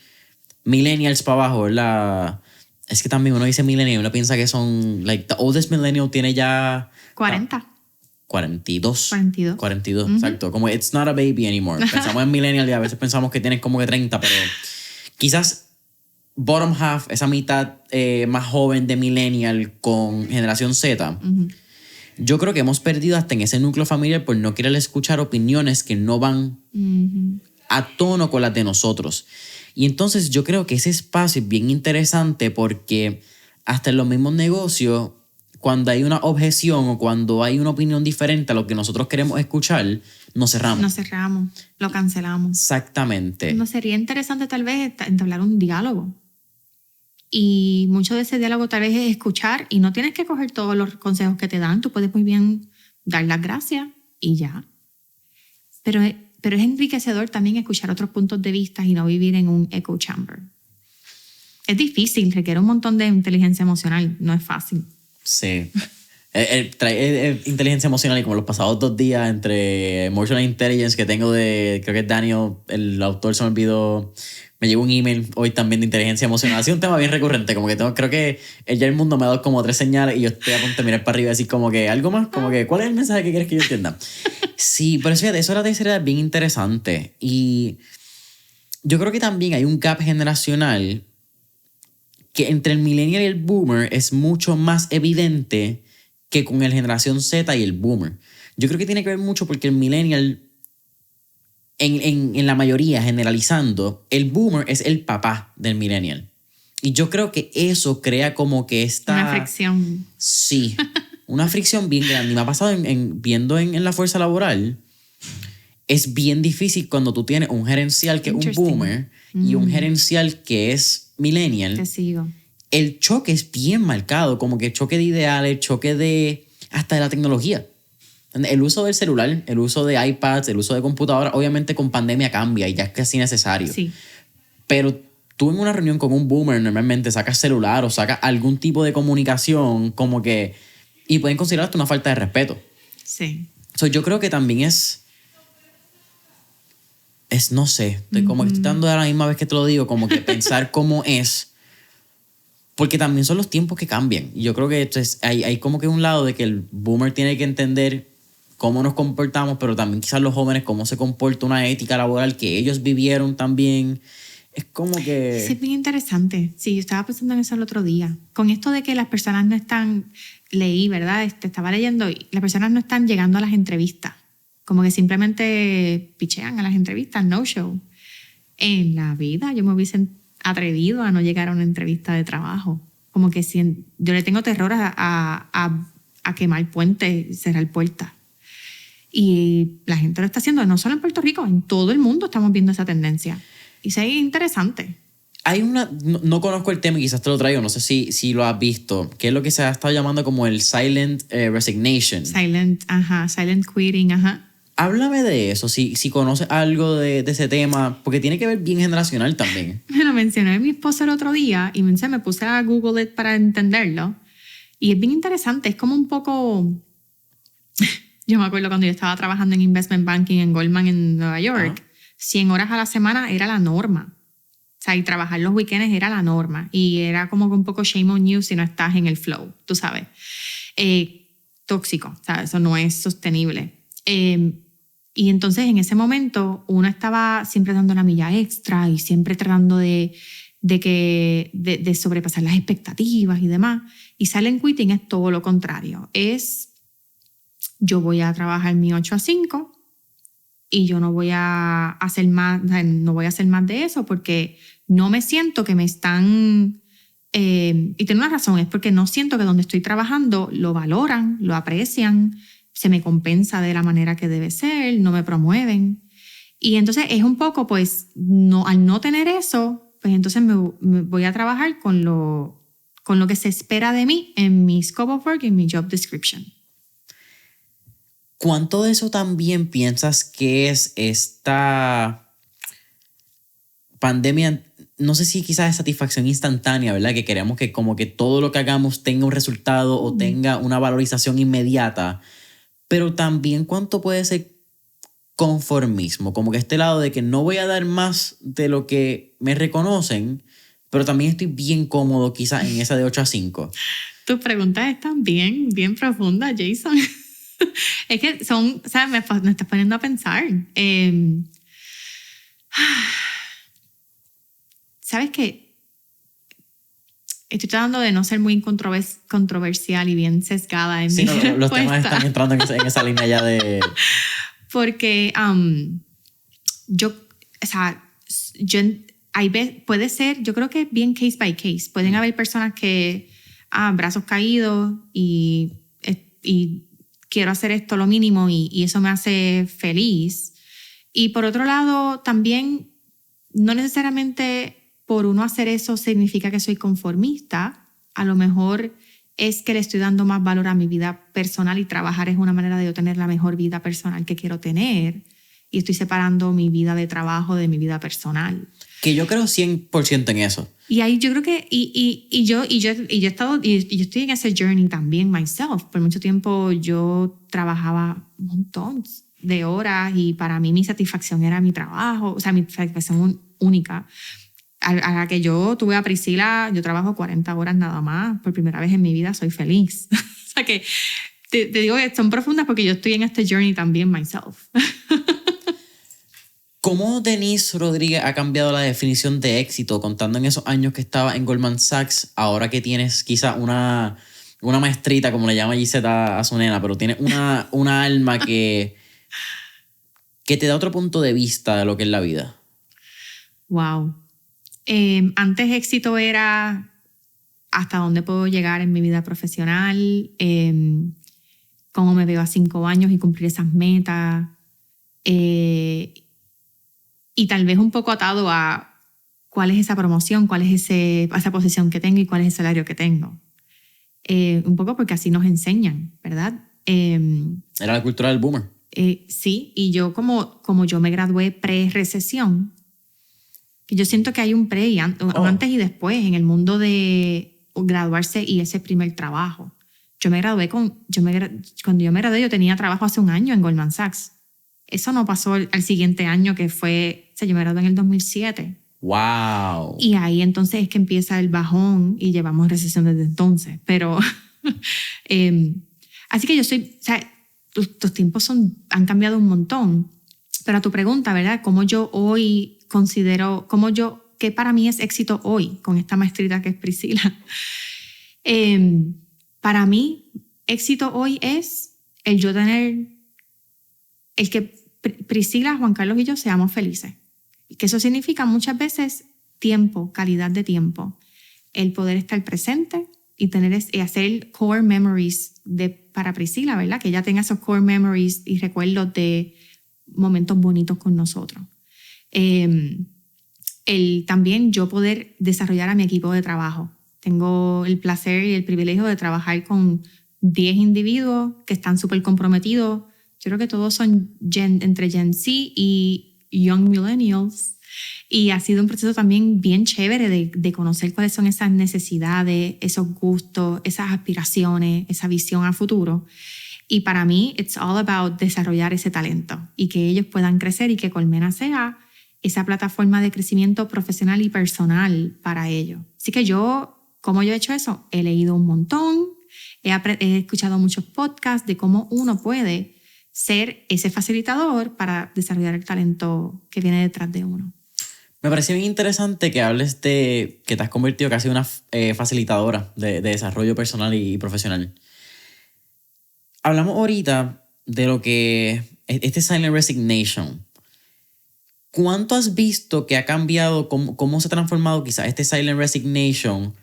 millennials para abajo, ¿verdad? Es que también uno dice millennial, uno piensa que son, like, the oldest millennial tiene ya... 40. 42. 42. Exacto. Como it's not a baby anymore. Pensamos en millennial y a veces pensamos que tienen como que 30, pero quizás bottom half, esa mitad más joven de millennial con generación Z, yo creo que hemos perdido hasta en ese núcleo familiar por no querer escuchar opiniones que no van a tono con las de nosotros. Y entonces yo creo que ese espacio es bien interesante porque hasta en los mismos negocios, cuando hay una objeción o cuando hay una opinión diferente a lo que nosotros queremos escuchar, nos cerramos. Nos cerramos, lo cancelamos. Exactamente. No sería interesante tal vez entablar un diálogo. Y mucho de ese diálogo tal vez es escuchar y no tienes que coger todos los consejos que te dan. Tú puedes muy bien dar las gracias y ya. Pero es enriquecedor también escuchar otros puntos de vista y no vivir en un echo chamber. Es difícil, requiere un montón de inteligencia emocional, no es fácil. Sí. Inteligencia emocional y como los pasados 2 días entre Emotional Intelligence que tengo de, creo que es Daniel, el autor, se me olvidó, me llegó un email hoy también de inteligencia emocional. Ha sido un tema bien recurrente, como que creo que ya el mundo me ha dado como 3 señales y yo estoy a punto de mirar para arriba y decir como que algo más, como que ¿cuál es el mensaje que quieres que yo entienda? Sí, pero fíjate, eso de la tercera edad es bien interesante y yo creo que también hay un gap generacional que entre el millennial y el boomer es mucho más evidente que con el generación Z y el boomer. Yo creo que tiene que ver mucho porque el millennial, en la mayoría, generalizando, el boomer es el papá del millennial. Y yo creo que eso crea como que una fricción. Sí, una fricción bien grande. Y me ha pasado viendo en la fuerza laboral, es bien difícil cuando tú tienes un gerencial que es un boomer y un gerencial que es millennial. Te sigo. El choque es bien marcado, como que choque de ideales, choque de hasta de la tecnología. El uso del celular, el uso de iPads, el uso de computadoras, obviamente con pandemia cambia y ya es casi necesario. Sí. Pero tú en una reunión con un boomer normalmente sacas celular o sacas algún tipo de comunicación como que... Y pueden considerar hasta una falta de respeto. Sí. So, yo creo que también es no sé, como que estoy dando a la misma vez que te lo digo, como que pensar cómo es, porque también son los tiempos que cambian. Y yo creo que hay como que un lado de que el boomer tiene que entender cómo nos comportamos, pero también quizás los jóvenes cómo se comporta una ética laboral que ellos vivieron también. Es como que... Sí, es bien interesante. Sí, yo estaba pensando en eso el otro día. Con esto de que las personas no están... Leí, ¿verdad? Estaba leyendo y las personas no están llegando a las entrevistas. Como que simplemente pichean a las entrevistas, no show. En la vida yo me hubiese atrevido a no llegar a una entrevista de trabajo. Como que yo le tengo terror a quemar puentes, cerrar puertas. Y la gente lo está haciendo, no solo en Puerto Rico, en todo el mundo estamos viendo esa tendencia. Y es interesante. Hay no conozco el tema y quizás te lo traigo, no sé si lo has visto, que es lo que se ha estado llamando como el silent resignation. Silent quitting, ajá. Háblame de eso, si conoces algo de ese tema, porque tiene que ver bien generacional también. Me lo mencionó mi esposo el otro día y me puse a Google it para entenderlo. Y es bien interesante, es como un poco... Yo me acuerdo cuando yo estaba trabajando en investment banking en Goldman en Nueva York, 100 horas a la semana era la norma. O sea, y trabajar los weekends era la norma. Y era como que un poco shame on you si no estás en el flow, tú sabes. Tóxico, o sea, eso no es sostenible. Y entonces en ese momento uno estaba siempre dando la milla extra y siempre tratando de sobrepasar las expectativas y demás. Y silent quitting es todo lo contrario. Yo voy a trabajar mi 8 a 5 y yo no voy a hacer más, no voy a hacer más de eso porque no me siento que me están... y tengo una razón, es porque no siento que donde estoy trabajando lo valoran, lo aprecian, se me compensa de la manera que debe ser, no me promueven. Y entonces es un poco, pues, no, al no tener eso, pues entonces me voy a trabajar con lo que se espera de mí en mi scope of work, en mi job description. ¿Cuánto de eso también piensas que es esta pandemia? No sé si quizás es satisfacción instantánea, ¿verdad? Que queremos que como que todo lo que hagamos tenga un resultado o tenga una valorización inmediata, pero también cuánto puede ser conformismo, como que este lado de que no voy a dar más de lo que me reconocen, pero también estoy bien cómodo quizás en esa de 8 a 5. Tus preguntas están bien, bien profundas, Jason. Es que son, o sea, me estás poniendo a pensar. ¿Sabes qué? Estoy tratando de no ser muy controversial y bien sesgada en mi respuesta. Los temas están entrando en esa línea ya de... Porque puede ser, yo creo que es bien case by case. Pueden haber personas que, brazos caídos y quiero hacer esto lo mínimo y eso me hace feliz. Y por otro lado, también no necesariamente por uno hacer eso significa que soy conformista. A lo mejor es que le estoy dando más valor a mi vida personal y trabajar es una manera de yo tener la mejor vida personal que quiero tener. Y estoy separando mi vida de trabajo de mi vida personal. Que yo creo 100% en eso. Y ahí yo creo que, yo estoy en ese journey también myself. Por mucho tiempo yo trabajaba un montón de horas y para mí mi satisfacción era mi trabajo, o sea, mi satisfacción única. A la que yo tuve a Priscila, yo trabajo 40 horas nada más. Por primera vez en mi vida soy feliz. O sea que te digo que son profundas porque yo estoy en este journey también myself. ¿Cómo Denise Rodríguez ha cambiado la definición de éxito contando en esos años que estaba en Goldman Sachs, ahora que tienes quizá una maestrita, como le llama Giseta a su nena, pero tienes una alma que te da otro punto de vista de lo que es la vida? Wow. Antes éxito era hasta dónde puedo llegar en mi vida profesional, cómo me veo a 5 años y cumplir esas metas. Y tal vez un poco atado a cuál es esa promoción, cuál es esa posición que tengo y cuál es el salario que tengo. Un poco porque así nos enseñan, ¿verdad? Era la cultura del boomer. Sí, y yo como yo me gradué pre-recesión, que yo siento que hay un pre y antes y después en el mundo de graduarse y ese primer trabajo. Cuando yo me gradué yo tenía trabajo hace un año en Goldman Sachs. Eso no pasó al siguiente año que fue, o sea, yo me gradué en el 2007. ¡Wow! Y ahí entonces es que empieza el bajón y llevamos recesión desde entonces. Pero, así que yo soy, o sea, los tiempos han cambiado un montón. Pero a tu pregunta, ¿verdad? ¿Cómo yo hoy considero, qué para mí es éxito hoy con esta maestrita que es Priscila? Para mí, éxito hoy es el yo tener, el que Priscila, Juan Carlos y yo seamos felices. Que eso significa muchas veces tiempo, calidad de tiempo. El poder estar presente y hacer core memories para Priscila, ¿verdad? Que ella tenga esos core memories y recuerdos de momentos bonitos con nosotros. También yo poder desarrollar a mi equipo de trabajo. Tengo el placer y el privilegio de trabajar con 10 individuos que están súper comprometidos. Yo creo que todos son entre Gen Z y Young Millennials. Y ha sido un proceso también bien chévere de conocer cuáles son esas necesidades, esos gustos, esas aspiraciones, esa visión a futuro. Y para mí, it's all about desarrollar ese talento y que ellos puedan crecer y que Colmena sea esa plataforma de crecimiento profesional y personal para ellos. Así que ¿cómo yo he hecho eso? He leído un montón, he escuchado muchos podcasts de cómo uno puede ser ese facilitador para desarrollar el talento que viene detrás de uno. Me parece bien interesante que hables de que te has convertido casi en una facilitadora de desarrollo personal y profesional. Hablamos ahorita de lo que este silent resignation, ¿cuánto has visto que ha cambiado, cómo se ha transformado quizás este silent resignation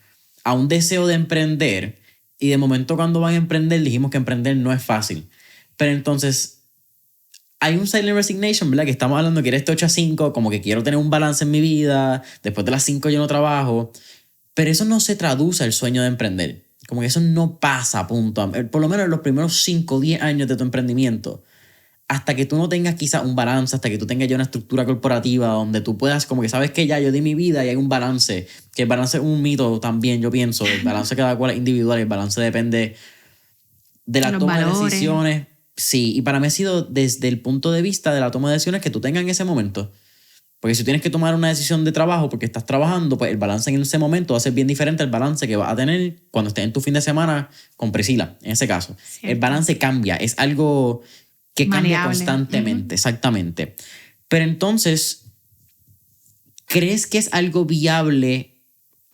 a un deseo de emprender? Y de momento cuando van a emprender dijimos que emprender no es fácil. Pero entonces hay un silent resignation, ¿verdad? Que estamos hablando que eres 8 a 5, como que quiero tener un balance en mi vida, después de las 5 yo no trabajo. Pero eso no se traduce al sueño de emprender. Como que eso no pasa, punto. Por lo menos en los primeros 5 o 10 años de tu emprendimiento. Hasta que tú no tengas quizás un balance, hasta que tú tengas ya una estructura corporativa donde tú puedas, como que sabes que ya yo di mi vida y hay un balance. Que el balance es un mito también, yo pienso. El balance cada cual es individual, el balance depende de la toma de decisiones. Sí, y para mí ha sido desde el punto de vista de la toma de decisiones que tú tengas en ese momento. Porque si tienes que tomar una decisión de trabajo porque estás trabajando, pues el balance en ese momento va a ser bien diferente al balance que vas a tener cuando estés en tu fin de semana con Priscila, en ese caso. Cierto. El balance cambia, es algo que cambia constantemente, exactamente. Pero entonces, ¿crees que es algo viable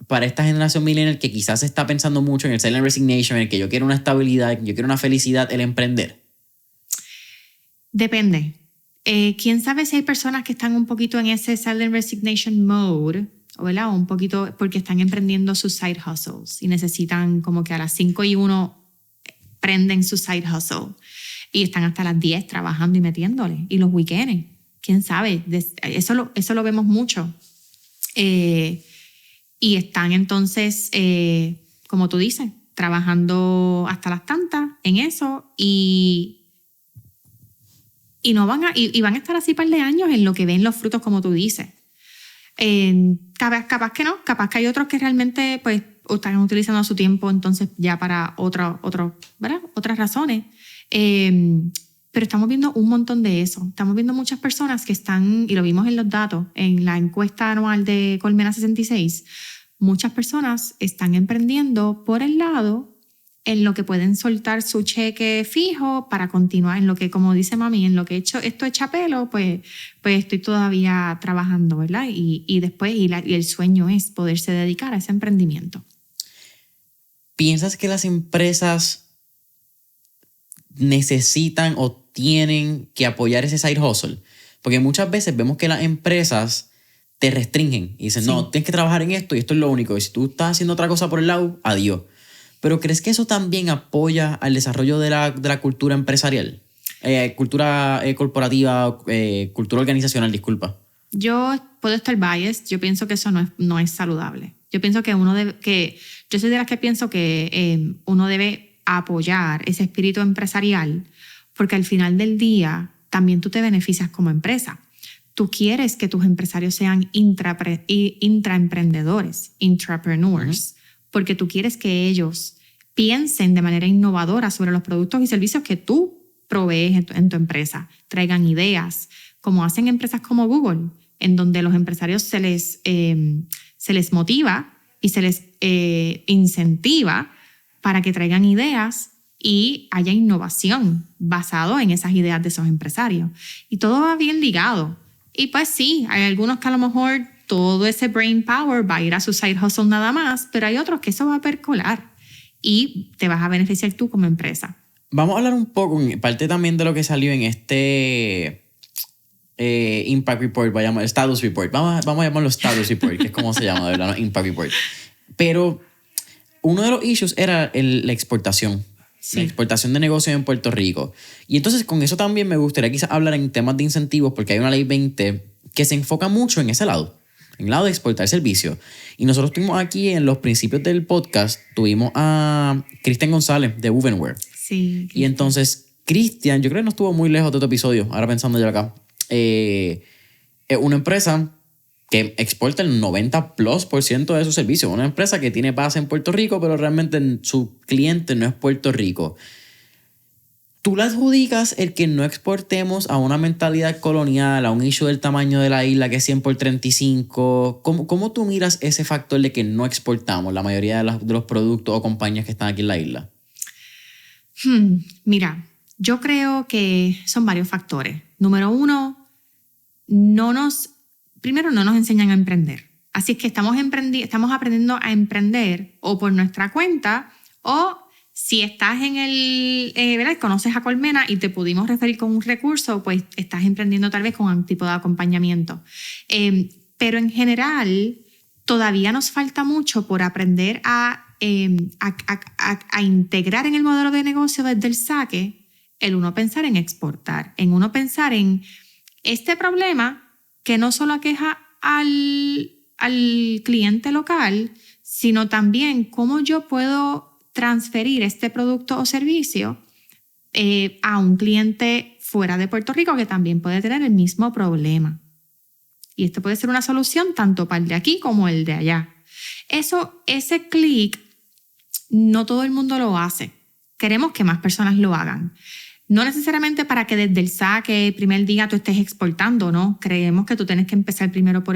para esta generación millennial que quizás está pensando mucho en el silent resignation, en el que yo quiero una estabilidad, yo quiero una felicidad, el emprender? Depende. ¿Quién sabe si hay personas que están un poquito en ese silent resignation mode, ¿verdad? O un poquito porque están emprendiendo sus side hustles y necesitan como que a las 5:01 prenden su side hustle y están hasta las 10 trabajando y metiéndole. Y los weekends, ¿quién sabe? Eso lo vemos mucho. Y están entonces, como tú dices, trabajando hasta las tantas en eso y van a estar así un par de años en lo que ven los frutos, como tú dices. Capaz que no, capaz que hay otros que realmente pues están utilizando su tiempo entonces ya para ¿verdad? Otras razones. Pero estamos viendo un montón de eso. Estamos viendo muchas personas que están, y lo vimos en los datos, en la encuesta anual de Colmena 66, muchas personas están emprendiendo por el lado en lo que pueden soltar su cheque fijo para continuar en lo que, como dice mami, en lo que esto echa pelo, pues estoy todavía trabajando, ¿verdad? Y después, y el sueño es poderse dedicar a ese emprendimiento. ¿Piensas que las empresas necesitan o tienen que apoyar ese side hustle? Porque muchas veces vemos que las empresas te restringen y dicen, sí, no, tienes que trabajar en esto y esto es lo único. Y si tú estás haciendo otra cosa por el lado, adiós. Pero ¿crees que eso también apoya al desarrollo de la cultura empresarial? Cultura corporativa, cultura organizacional, disculpa. Yo puedo estar biased. Yo pienso que eso no es saludable. Yo pienso que yo soy de las que pienso que uno debe apoyar ese espíritu empresarial porque al final del día también tú te beneficias como empresa. Tú quieres que tus empresarios sean intraemprendedores, intrapreneurs, porque tú quieres que ellos piensen de manera innovadora sobre los productos y servicios que tú provees en tu empresa, traigan ideas, como hacen empresas como Google, en donde los empresarios se les motiva y se les incentiva para que traigan ideas y haya innovación basado en esas ideas de esos empresarios. Y todo va bien ligado. Y pues sí, hay algunos que a lo mejor todo ese brain power va a ir a su side hustle nada más, pero hay otros que eso va a percolar y te vas a beneficiar tú como empresa. Vamos a hablar un poco, en parte también de lo que salió en este Impact Report, el Status Report. Vamos a llamarlo Status Report, que es como se llama, de verdad, ¿no? Impact Report. Pero uno de los issues era la exportación. Sí. La exportación de negocios en Puerto Rico. Y entonces con eso también me gustaría quizás hablar en temas de incentivos, porque hay una ley 20 que se enfoca mucho en ese lado. En el lado de exportar servicios. Y nosotros tuvimos aquí en los principios del podcast, tuvimos a Cristian González de Wovenware. Sí. Y entonces Cristian, yo creo que no estuvo muy lejos de tu episodio, ahora pensando yo acá. Es una empresa que exporta el 90% de sus servicios. Una empresa que tiene base en Puerto Rico, pero realmente su cliente no es Puerto Rico. ¿Tú le adjudicas el que no exportemos a una mentalidad colonial, a un issue del tamaño de la isla que es 100 por 35? ¿Cómo tú miras ese factor de que no exportamos la mayoría de los productos o compañías que están aquí en la isla? Mira, yo creo que son varios factores. Número uno, no nos enseñan a emprender. Así es que estamos aprendiendo a emprender o por nuestra cuenta o Si estás en ¿verdad? Conoces a Colmena y te pudimos referir con un recurso, pues estás emprendiendo tal vez con un tipo de acompañamiento. Pero en general, todavía nos falta mucho por aprender a integrar en el modelo de negocio desde el saque, el uno pensar en exportar, en uno pensar en este problema que no solo aqueja al cliente local, sino también cómo yo puedo transferir este producto o servicio a un cliente fuera de Puerto Rico que también puede tener el mismo problema. Y esto puede ser una solución tanto para el de aquí como el de allá. Ese clic, no todo el mundo lo hace. Queremos que más personas lo hagan. No necesariamente para que desde el saque, el primer día, tú estés exportando, ¿no? Creemos que tú tienes que empezar primero por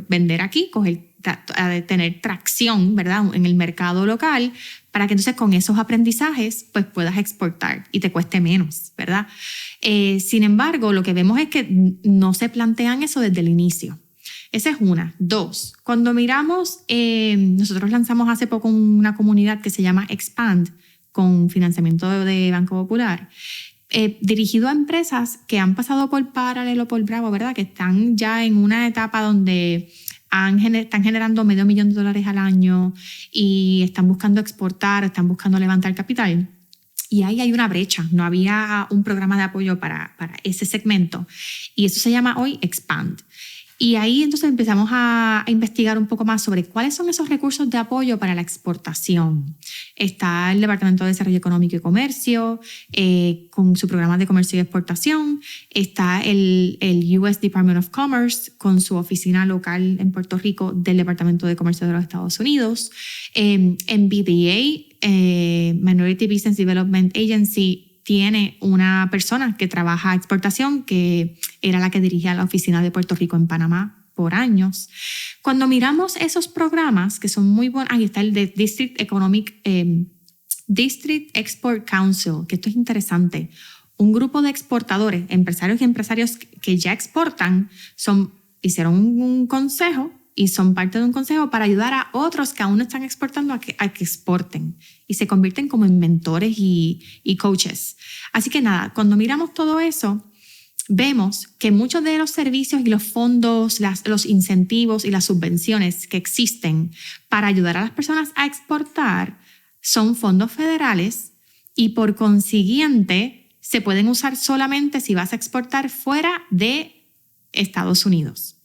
vender aquí, tener tracción, ¿verdad? En el mercado local, para que entonces con esos aprendizajes pues puedas exportar y te cueste menos, ¿verdad? Sin embargo, lo que vemos es que no se plantean eso desde el inicio. Esa es una. Dos, cuando miramos, nosotros lanzamos hace poco una comunidad que se llama Expand, con financiamiento de Banco Popular, dirigido a empresas que han pasado por Parallel o por Bravo, ¿verdad? Que están ya en una etapa donde están generando $500,000 al año y están buscando exportar, están buscando levantar capital. Y ahí hay una brecha, no había un programa de apoyo para ese segmento. Y eso se llama hoy Expand. Y ahí entonces empezamos a investigar un poco más sobre cuáles son esos recursos de apoyo para la exportación. Está el Departamento de Desarrollo Económico y Comercio, con su programa de comercio y exportación. Está el US Department of Commerce, con su oficina local en Puerto Rico del Departamento de Comercio de los Estados Unidos. MBDA, Minority Business Development Agency, tiene una persona que trabaja exportación, que era la que dirigía la oficina de Puerto Rico en Panamá por años. Cuando miramos esos programas, que son muy buenos, ahí está el de District Export Council, que esto es interesante. Un grupo de exportadores, empresarios y empresarios que ya exportan, hicieron un consejo y son parte de un consejo para ayudar a otros que aún no están exportando a que exporten y se convierten como en mentores y coaches. Así que nada, cuando miramos todo eso, vemos que muchos de los servicios y los fondos, los incentivos y las subvenciones que existen para ayudar a las personas a exportar son fondos federales y por consiguiente se pueden usar solamente si vas a exportar fuera de Estados Unidos.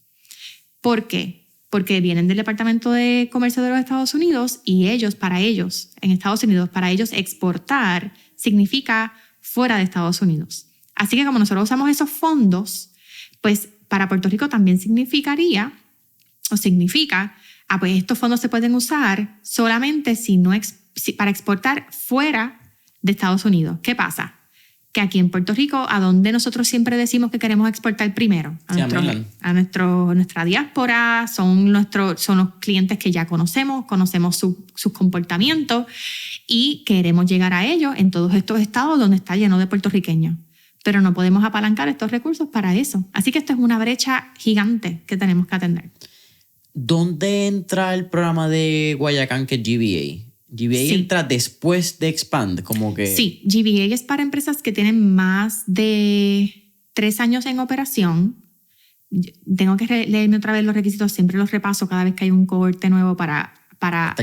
¿Por qué? Porque vienen del Departamento de Comercio de los Estados Unidos y para ellos, en Estados Unidos, para ellos exportar significa fuera de Estados Unidos. Así que como nosotros usamos esos fondos, pues para Puerto Rico también significa, pues estos fondos se pueden usar solamente para exportar fuera de Estados Unidos. ¿Qué pasa? Que aquí en Puerto Rico, a donde nosotros siempre decimos que queremos exportar primero, a nuestra diáspora, son los clientes que ya conocemos sus comportamientos y queremos llegar a ellos en todos estos estados donde está lleno de puertorriqueños. Pero no podemos apalancar estos recursos para eso. Así que esto es una brecha gigante que tenemos que atender. ¿Dónde entra el programa de Guayacán que es GBA? GBA sí. Entra después de Expand, como que... Sí, GBA es para empresas que tienen más de 3 años en operación. Tengo que leerme otra vez los requisitos, siempre los repaso cada vez que hay un cohorte nuevo para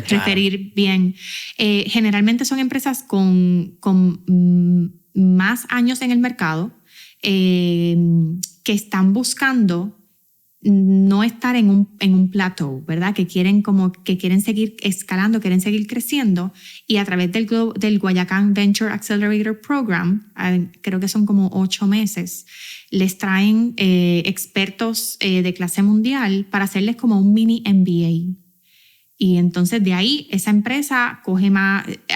referir bien. Generalmente son empresas con más años en el mercado, que están buscando no estar en un plateau, ¿verdad? Que quieren seguir escalando, quieren seguir creciendo, y a través del Guayacán Venture Accelerator Program, creo que son como 8 meses, les traen expertos de clase mundial para hacerles como un mini MBA. Y entonces de ahí esa empresa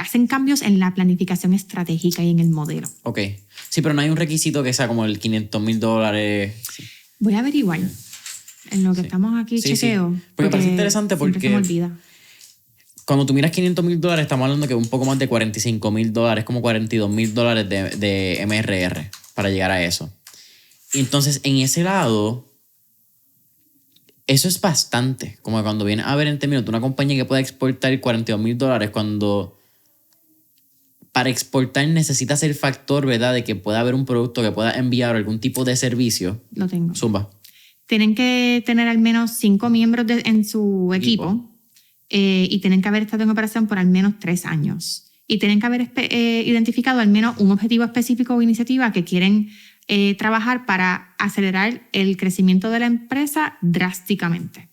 hacen cambios en la planificación estratégica y en el modelo. Ok. Sí, pero no hay un requisito que sea como el $500,000. Sí. Voy a averiguar. En lo que estamos aquí, chequeo. Sí. Porque parece interesante porque se me olvida. Cuando tú miras $500,000, estamos hablando que un poco más de $45,000, como $42,000 de MRR para llegar a eso. Y entonces, en ese lado, eso es bastante. Como cuando vienes a ver en términos de una compañía que puede exportar $42,000 cuando para exportar necesitas el factor, ¿verdad?, de que pueda haber un producto que pueda enviar algún tipo de servicio. Lo tengo. Zumba. Tienen que tener al menos 5 miembros en su equipo. Y tienen que haber estado en operación por al menos 3 años. Y tienen que haber identificado al menos un objetivo específico o iniciativa que quieren trabajar para acelerar el crecimiento de la empresa drásticamente.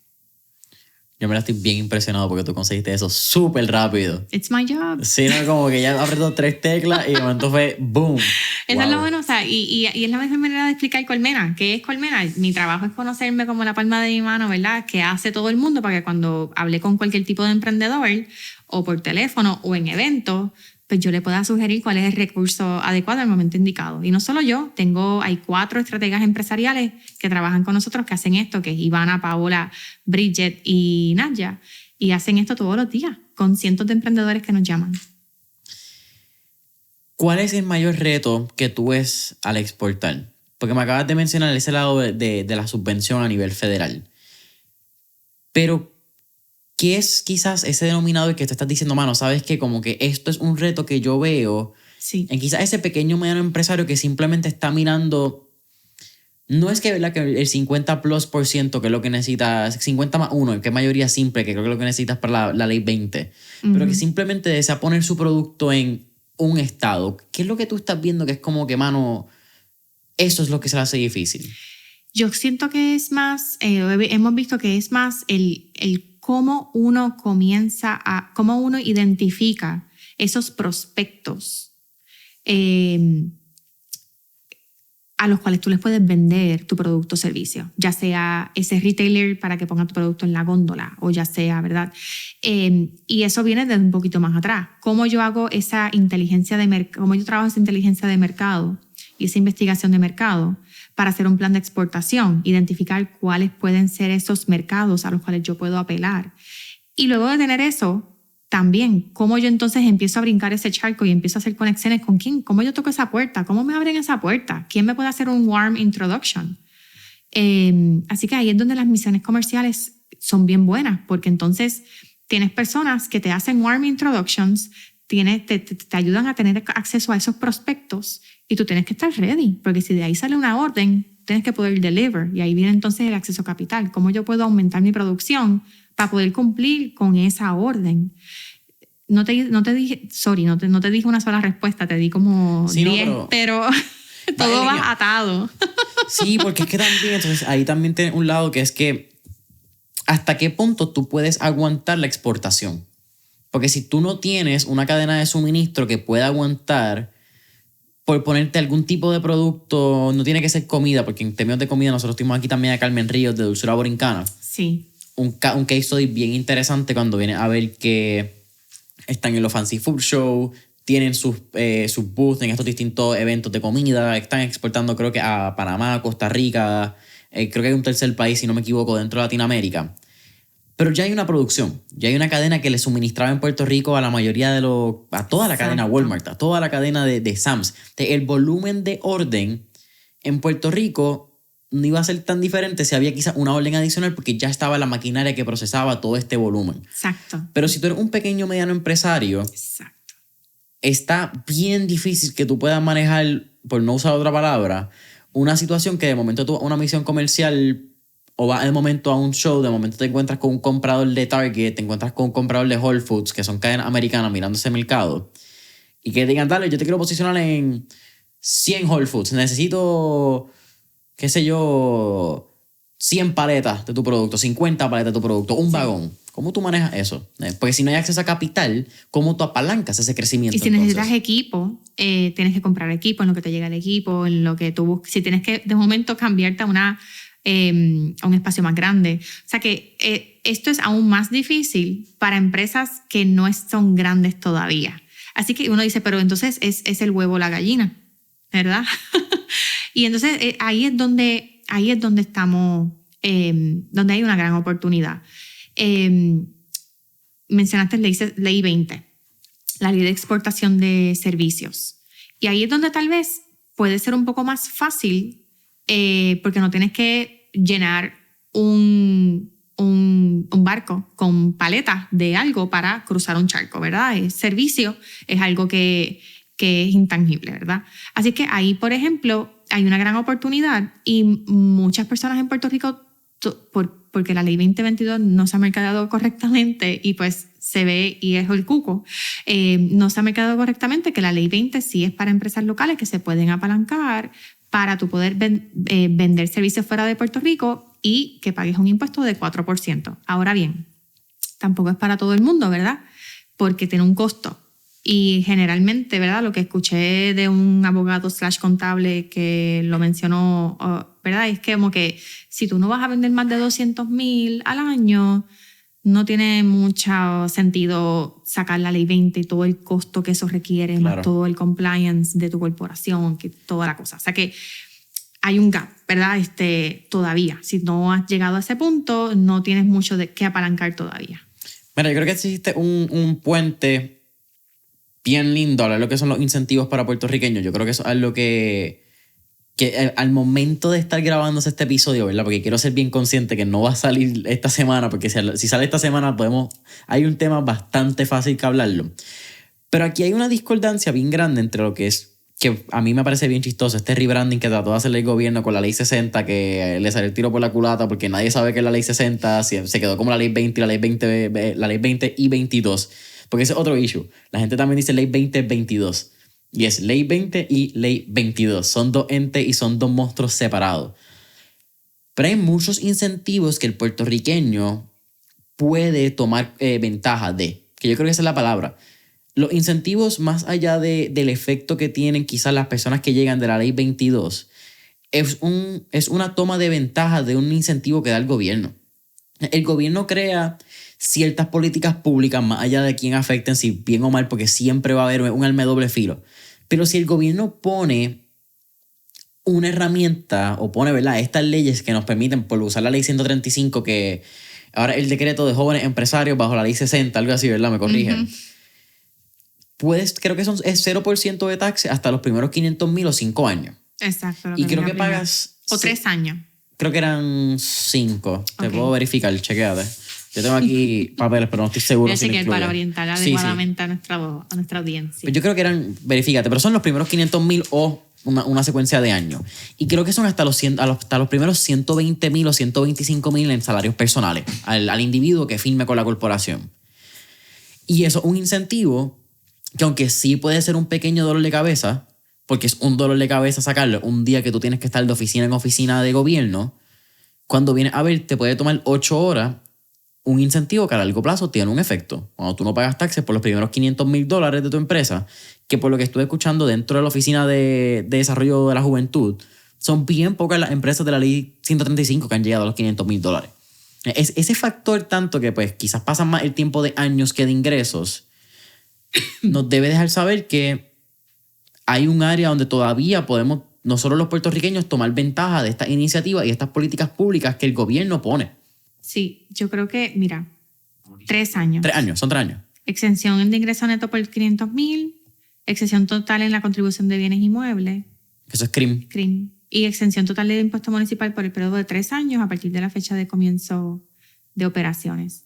Yo me la estoy bien impresionado porque tú conseguiste eso súper rápido. It's my job. Sí, no, como que ya apretó 3 teclas y de momento fue boom. Eso es lo bueno, o sea, y es la mejor manera de explicar Colmena. ¿Qué es Colmena? Mi trabajo es conocerme como la palma de mi mano, ¿verdad? ¿Qué hace todo el mundo para que cuando hable con cualquier tipo de emprendedor o por teléfono o en eventos, pues yo le pueda sugerir cuál es el recurso adecuado al momento indicado? Y no solo yo, hay 4 estrategas empresariales que trabajan con nosotros que hacen esto, que es Ivana, Paola, Bridget y Nadia, y hacen esto todos los días con cientos de emprendedores que nos llaman. ¿Cuál es el mayor reto que tú ves al exportar? Porque me acabas de mencionar ese lado de la subvención a nivel federal. Pero, ¿qué es quizás ese denominador que te estás diciendo, mano? Sabes que como que esto es un reto que yo veo en quizás ese pequeño mediano empresario que simplemente está mirando. No es que, ¿verdad?, que el 50+%, que es lo que necesitas, 50 más 1, que es mayoría simple, que creo que es lo que necesitas para la ley 20, pero que simplemente desea poner su producto en un estado. ¿Qué es lo que tú estás viendo que es como que, mano, eso es lo que se le hace difícil? Yo siento que es más, hemos visto que es más el cómo uno cómo uno identifica esos prospectos a los cuales tú les puedes vender tu producto o servicio, ya sea ese retailer para que ponga tu producto en la góndola o ya sea, ¿verdad? Y eso viene de un poquito más atrás. ¿Cómo yo hago esa inteligencia de mercado? ¿Cómo yo trabajo esa inteligencia de mercado y esa investigación de mercado para hacer un plan de exportación? Identificar cuáles pueden ser esos mercados a los cuales yo puedo apelar. Y luego de tener eso, también, ¿cómo yo entonces empiezo a brincar ese charco y empiezo a hacer conexiones con quién? ¿Cómo yo toco esa puerta? ¿Cómo me abren esa puerta? ¿Quién me puede hacer un warm introduction? Así que ahí es donde las misiones comerciales son bien buenas, porque entonces tienes personas que te hacen warm introductions, te ayudan a tener acceso a esos prospectos y tú tienes que estar ready, porque si de ahí sale una orden, tienes que poder deliver y ahí viene entonces el acceso a capital. ¿Cómo yo puedo aumentar mi producción para poder cumplir con esa orden? No te dije una sola respuesta, te di como 10, pero todo va atado. Sí, porque es que también, entonces ahí también tiene un lado que es que hasta qué punto tú puedes aguantar la exportación. Porque si tú no tienes una cadena de suministro que pueda aguantar, por ponerte algún tipo de producto, no tiene que ser comida, porque en términos de comida nosotros tuvimos aquí también a Carmen Ríos de Dulzura Borincana. Sí. Un case study bien interesante cuando viene a ver que están en los Fancy Food Show, tienen sus booths en estos distintos eventos de comida, están exportando creo que a Panamá, Costa Rica, creo que hay un tercer país, si no me equivoco, dentro de Latinoamérica. Pero ya hay una producción, ya hay una cadena que le suministraba en Puerto Rico a la mayoría de a toda la cadena Walmart, a toda la cadena de Sam's. El volumen de orden en Puerto Rico no iba a ser tan diferente si había quizás una orden adicional porque ya estaba la maquinaria que procesaba todo este volumen. Exacto. Pero si tú eres un pequeño mediano empresario, exacto, está bien difícil que tú puedas manejar, por no usar otra palabra, una situación que de momento tú una misión comercial o vas de momento a un show, de momento te encuentras con un comprador de Target, te encuentras con un comprador de Whole Foods, que son cadenas americanas mirando ese mercado, y que digan, dale, yo te quiero posicionar en 100 Whole Foods, necesito, qué sé yo, 100 paletas de tu producto, 50 paletas de tu producto, un vagón. ¿Cómo tú manejas eso? Porque si no hay acceso a capital, ¿cómo tú apalancas ese crecimiento? Y si necesitas equipo, tienes que comprar equipo, en lo que te llega el equipo, en lo que tú buscas. Si tienes que de momento cambiarte a un espacio más grande. O sea que esto es aún más difícil para empresas que no son grandes todavía. Así que uno dice, pero entonces es el huevo o la gallina, ¿verdad? Y entonces ahí es donde estamos, donde hay una gran oportunidad. Mencionaste ley 20, la ley de exportación de servicios. Y ahí es donde tal vez puede ser un poco más fácil porque no tienes que llenar un barco con paletas de algo para cruzar un charco, ¿verdad? Es servicio, es algo que que es intangible, ¿verdad? Así que ahí, por ejemplo, hay una gran oportunidad y muchas personas en Puerto Rico, porque la ley 2022 no se ha mercadeado correctamente y pues se ve y es el cuco, no se ha mercadeado correctamente que la ley 20 sí es para empresas locales que se pueden apalancar para tú poder vender servicios fuera de Puerto Rico y que pagues un impuesto de 4%. Ahora bien, tampoco es para todo el mundo, ¿verdad? Porque tiene un costo. Y generalmente, ¿verdad? Lo que escuché de un abogado / contable que lo mencionó, ¿verdad? Es que como que si tú no vas a vender más de 200,000 al año, no tiene mucho sentido sacar la ley 20 y todo el costo que eso requiere, claro, más todo el compliance de tu corporación, que toda la cosa. O sea que hay un gap, ¿verdad? Todavía. Si no has llegado a ese punto, no tienes mucho de qué apalancar todavía. Mira, yo creo que existe un puente bien lindo a lo que son los incentivos para puertorriqueños. Yo creo que eso es algo que al momento de estar grabándose este episodio, ¿verdad? Porque quiero ser bien consciente que no va a salir esta semana, porque si sale esta semana hay un tema bastante fácil que hablarlo. Pero aquí hay una discordancia bien grande entre lo que es, que a mí me parece bien chistoso, este rebranding que trató de hacer el gobierno con la ley 60, que le salió el tiro por la culata porque nadie sabe qué es la ley 60, se quedó como la ley 20 y la ley 20 y 22. Porque ese es otro issue. La gente también dice ley 2022. Y es ley 20 y ley 22. Son dos entes y son dos monstruos separados. Pero hay muchos incentivos que el puertorriqueño puede tomar ventaja de. Que yo creo que esa es la palabra. Los incentivos, más allá del efecto que tienen quizás las personas que llegan de la ley 22, es una toma de ventaja de un incentivo que da el gobierno. El gobierno crea ciertas políticas públicas más allá de quién afecten, si bien o mal, porque siempre va a haber un arma de doble filo. Pero si el gobierno pone una herramienta o pone, ¿verdad?, estas leyes que nos permiten, por usar la ley 135, que ahora el decreto de jóvenes empresarios bajo la ley 60, algo así, ¿verdad? Me corrigen. Creo que es 0% de taxe hasta los primeros 500,000 o 5 años. Exacto. Y creo que pagas... O 3 años. Creo que eran 5. Te puedo verificar, chequéate. Yo tengo aquí papeles, pero no estoy seguro. Yo sé que para orientar adecuadamente a nuestra audiencia. Pero yo creo que eran, verifícate, pero son los primeros 500,000 o una secuencia de años. Y creo que son hasta los primeros 120,000 o 125,000 en salarios personales al individuo que firme con la corporación. Y eso es un incentivo que, aunque sí puede ser un pequeño dolor de cabeza, porque es un dolor de cabeza sacarlo un día que tú tienes que estar de oficina en oficina de gobierno, cuando vienes a ver te puede tomar 8 horas. Un incentivo que a largo plazo tiene un efecto. Cuando tú no pagas taxes por los primeros $500,000 de tu empresa, que por lo que estuve escuchando dentro de la Oficina de Desarrollo de la Juventud, son bien pocas las empresas de la ley 135 que han llegado a los $500,000. Ese factor tanto que pues quizás pasan más el tiempo de años que de ingresos, nos debe dejar saber que hay un área donde todavía podemos nosotros los puertorriqueños tomar ventaja de estas iniciativas y estas políticas públicas que el gobierno pone. Sí, yo creo que, mira, 3 años. 3 años, son 3 años. Exención de ingreso neto por 500,000, exención total en la contribución de bienes inmuebles. Eso es CRIM. Y exención total de impuesto municipal por el periodo de 3 años a partir de la fecha de comienzo de operaciones.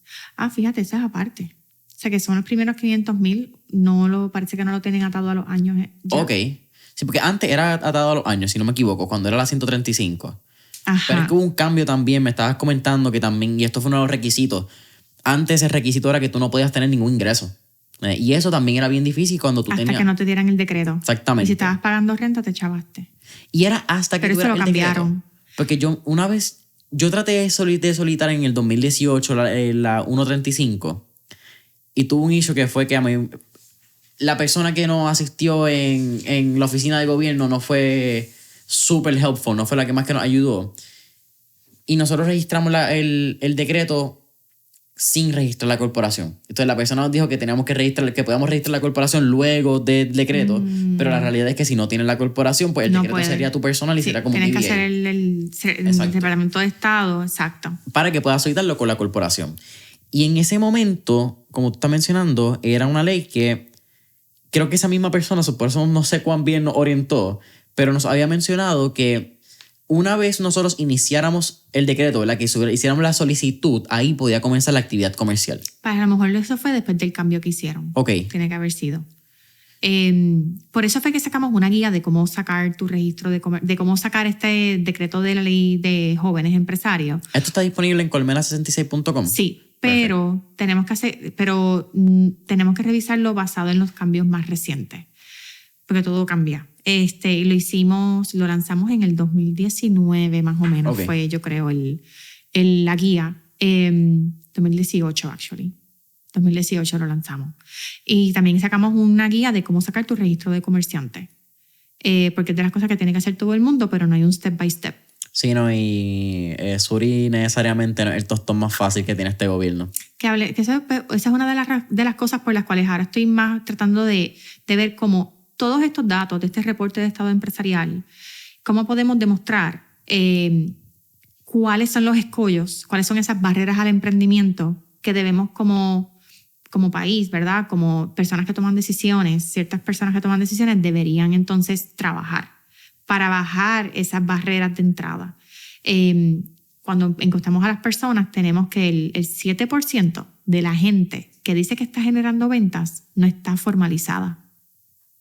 Fíjate, esa es aparte. O sea, que son los primeros 500,000, parece que no lo tienen atado a los años ya. Ok. Sí, porque antes era atado a los años, si no me equivoco, cuando era la 135. Ajá. Pero es que hubo un cambio también, me estabas comentando que también, y esto fue uno de los requisitos, antes el requisito era que tú no podías tener ningún ingreso. Y eso también era bien difícil cuando tú tenías... Hasta que no te dieran el decreto. Exactamente. Y si estabas pagando renta, te chavaste. Y era hasta que pero tuviera eso lo el cambiaron. Decreto. Porque yo traté de solicitar en el 2018 la 135 y tuve un issue que fue que a mí... La persona que nos asistió en la oficina de gobierno no fue súper helpful, no fue la que más que nos ayudó. Y nosotros registramos el decreto sin registrar la corporación. Entonces la persona nos dijo que teníamos que podíamos registrar la corporación luego del decreto, pero la realidad es que si no tienes la corporación, pues el decreto sería tu personal y sería como un DBA. Tienes que hacer el separamiento de estado, exacto. Para que puedas solicitarlo con la corporación. Y en ese momento, como tú estás mencionando, era una ley que creo que esa misma persona, por eso no sé cuán bien nos orientó, pero nos había mencionado que una vez nosotros iniciáramos el decreto, ¿verdad?, que hiciéramos la solicitud, ahí podía comenzar la actividad comercial. Pues a lo mejor eso fue después del cambio que hicieron. Ok. Tiene que haber sido. Por eso fue que sacamos una guía de cómo sacar tu registro de cómo sacar este decreto de la ley de jóvenes empresarios. ¿Esto está disponible en colmena66.com? Sí. Pero tenemos que revisarlo basado en los cambios más recientes, porque todo cambia. Lo lanzamos en el 2019 más o menos, okay. Fue yo creo la guía, 2018 actually. 2018 lo lanzamos. Y también sacamos una guía de cómo sacar tu registro de comerciante, porque es de las cosas que tiene que hacer todo el mundo, pero no hay un step by step. Sí, no, y Suri necesariamente no es el tostón más fácil que tiene este gobierno. Esa es una de las cosas por las cuales ahora estoy más tratando de ver cómo todos estos datos de este reporte de estado empresarial, cómo podemos demostrar cuáles son los escollos, cuáles son esas barreras al emprendimiento que debemos como país, ¿verdad? Como personas que toman decisiones, ciertas personas que toman decisiones deberían entonces trabajar para bajar esas barreras de entrada. Cuando encuestamos a las personas, tenemos que el 7% de la gente que dice que está generando ventas no está formalizada.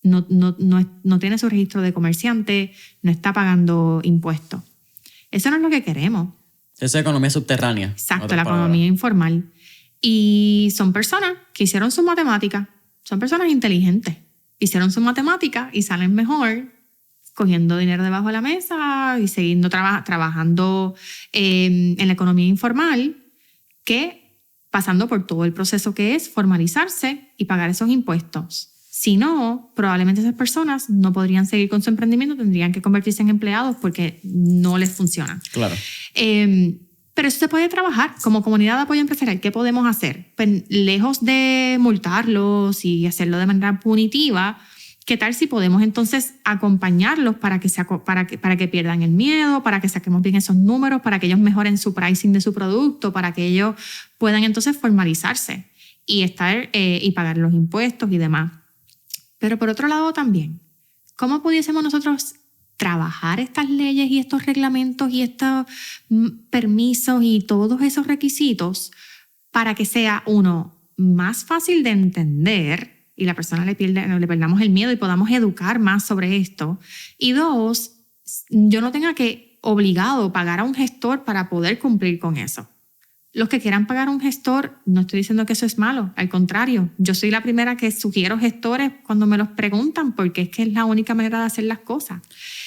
No tiene su registro de comerciante, no está pagando impuestos. Eso no es lo que queremos. Esa es economía subterránea. Exacto, la economía informal. Y son personas que hicieron su matemática, son personas inteligentes. Hicieron su matemática y salen mejor cogiendo dinero debajo de la mesa y siguiendo trabajando en la economía informal que pasando por todo el proceso que es formalizarse y pagar esos impuestos. Si no, probablemente esas personas no podrían seguir con su emprendimiento, tendrían que convertirse en empleados porque no les funciona. Claro. Pero eso se puede trabajar como comunidad de apoyo empresarial. ¿Qué podemos hacer? Pues, lejos de multarlos y hacerlo de manera punitiva, ¿qué tal si podemos entonces acompañarlos para que pierdan el miedo, para que saquemos bien esos números, para que ellos mejoren su pricing de su producto, para que ellos puedan entonces formalizarse y pagar los impuestos y demás? Pero por otro lado también, ¿cómo pudiésemos nosotros trabajar estas leyes y estos reglamentos y estos permisos y todos esos requisitos para que sea, uno, más fácil de entender y la persona le perdamos el miedo y podamos educar más sobre esto? Y dos, yo no tenga que obligado pagar a un gestor para poder cumplir con eso. Los que quieran pagar un gestor, no estoy diciendo que eso es malo, al contrario, yo soy la primera que sugiero gestores cuando me los preguntan porque es que es la única manera de hacer las cosas.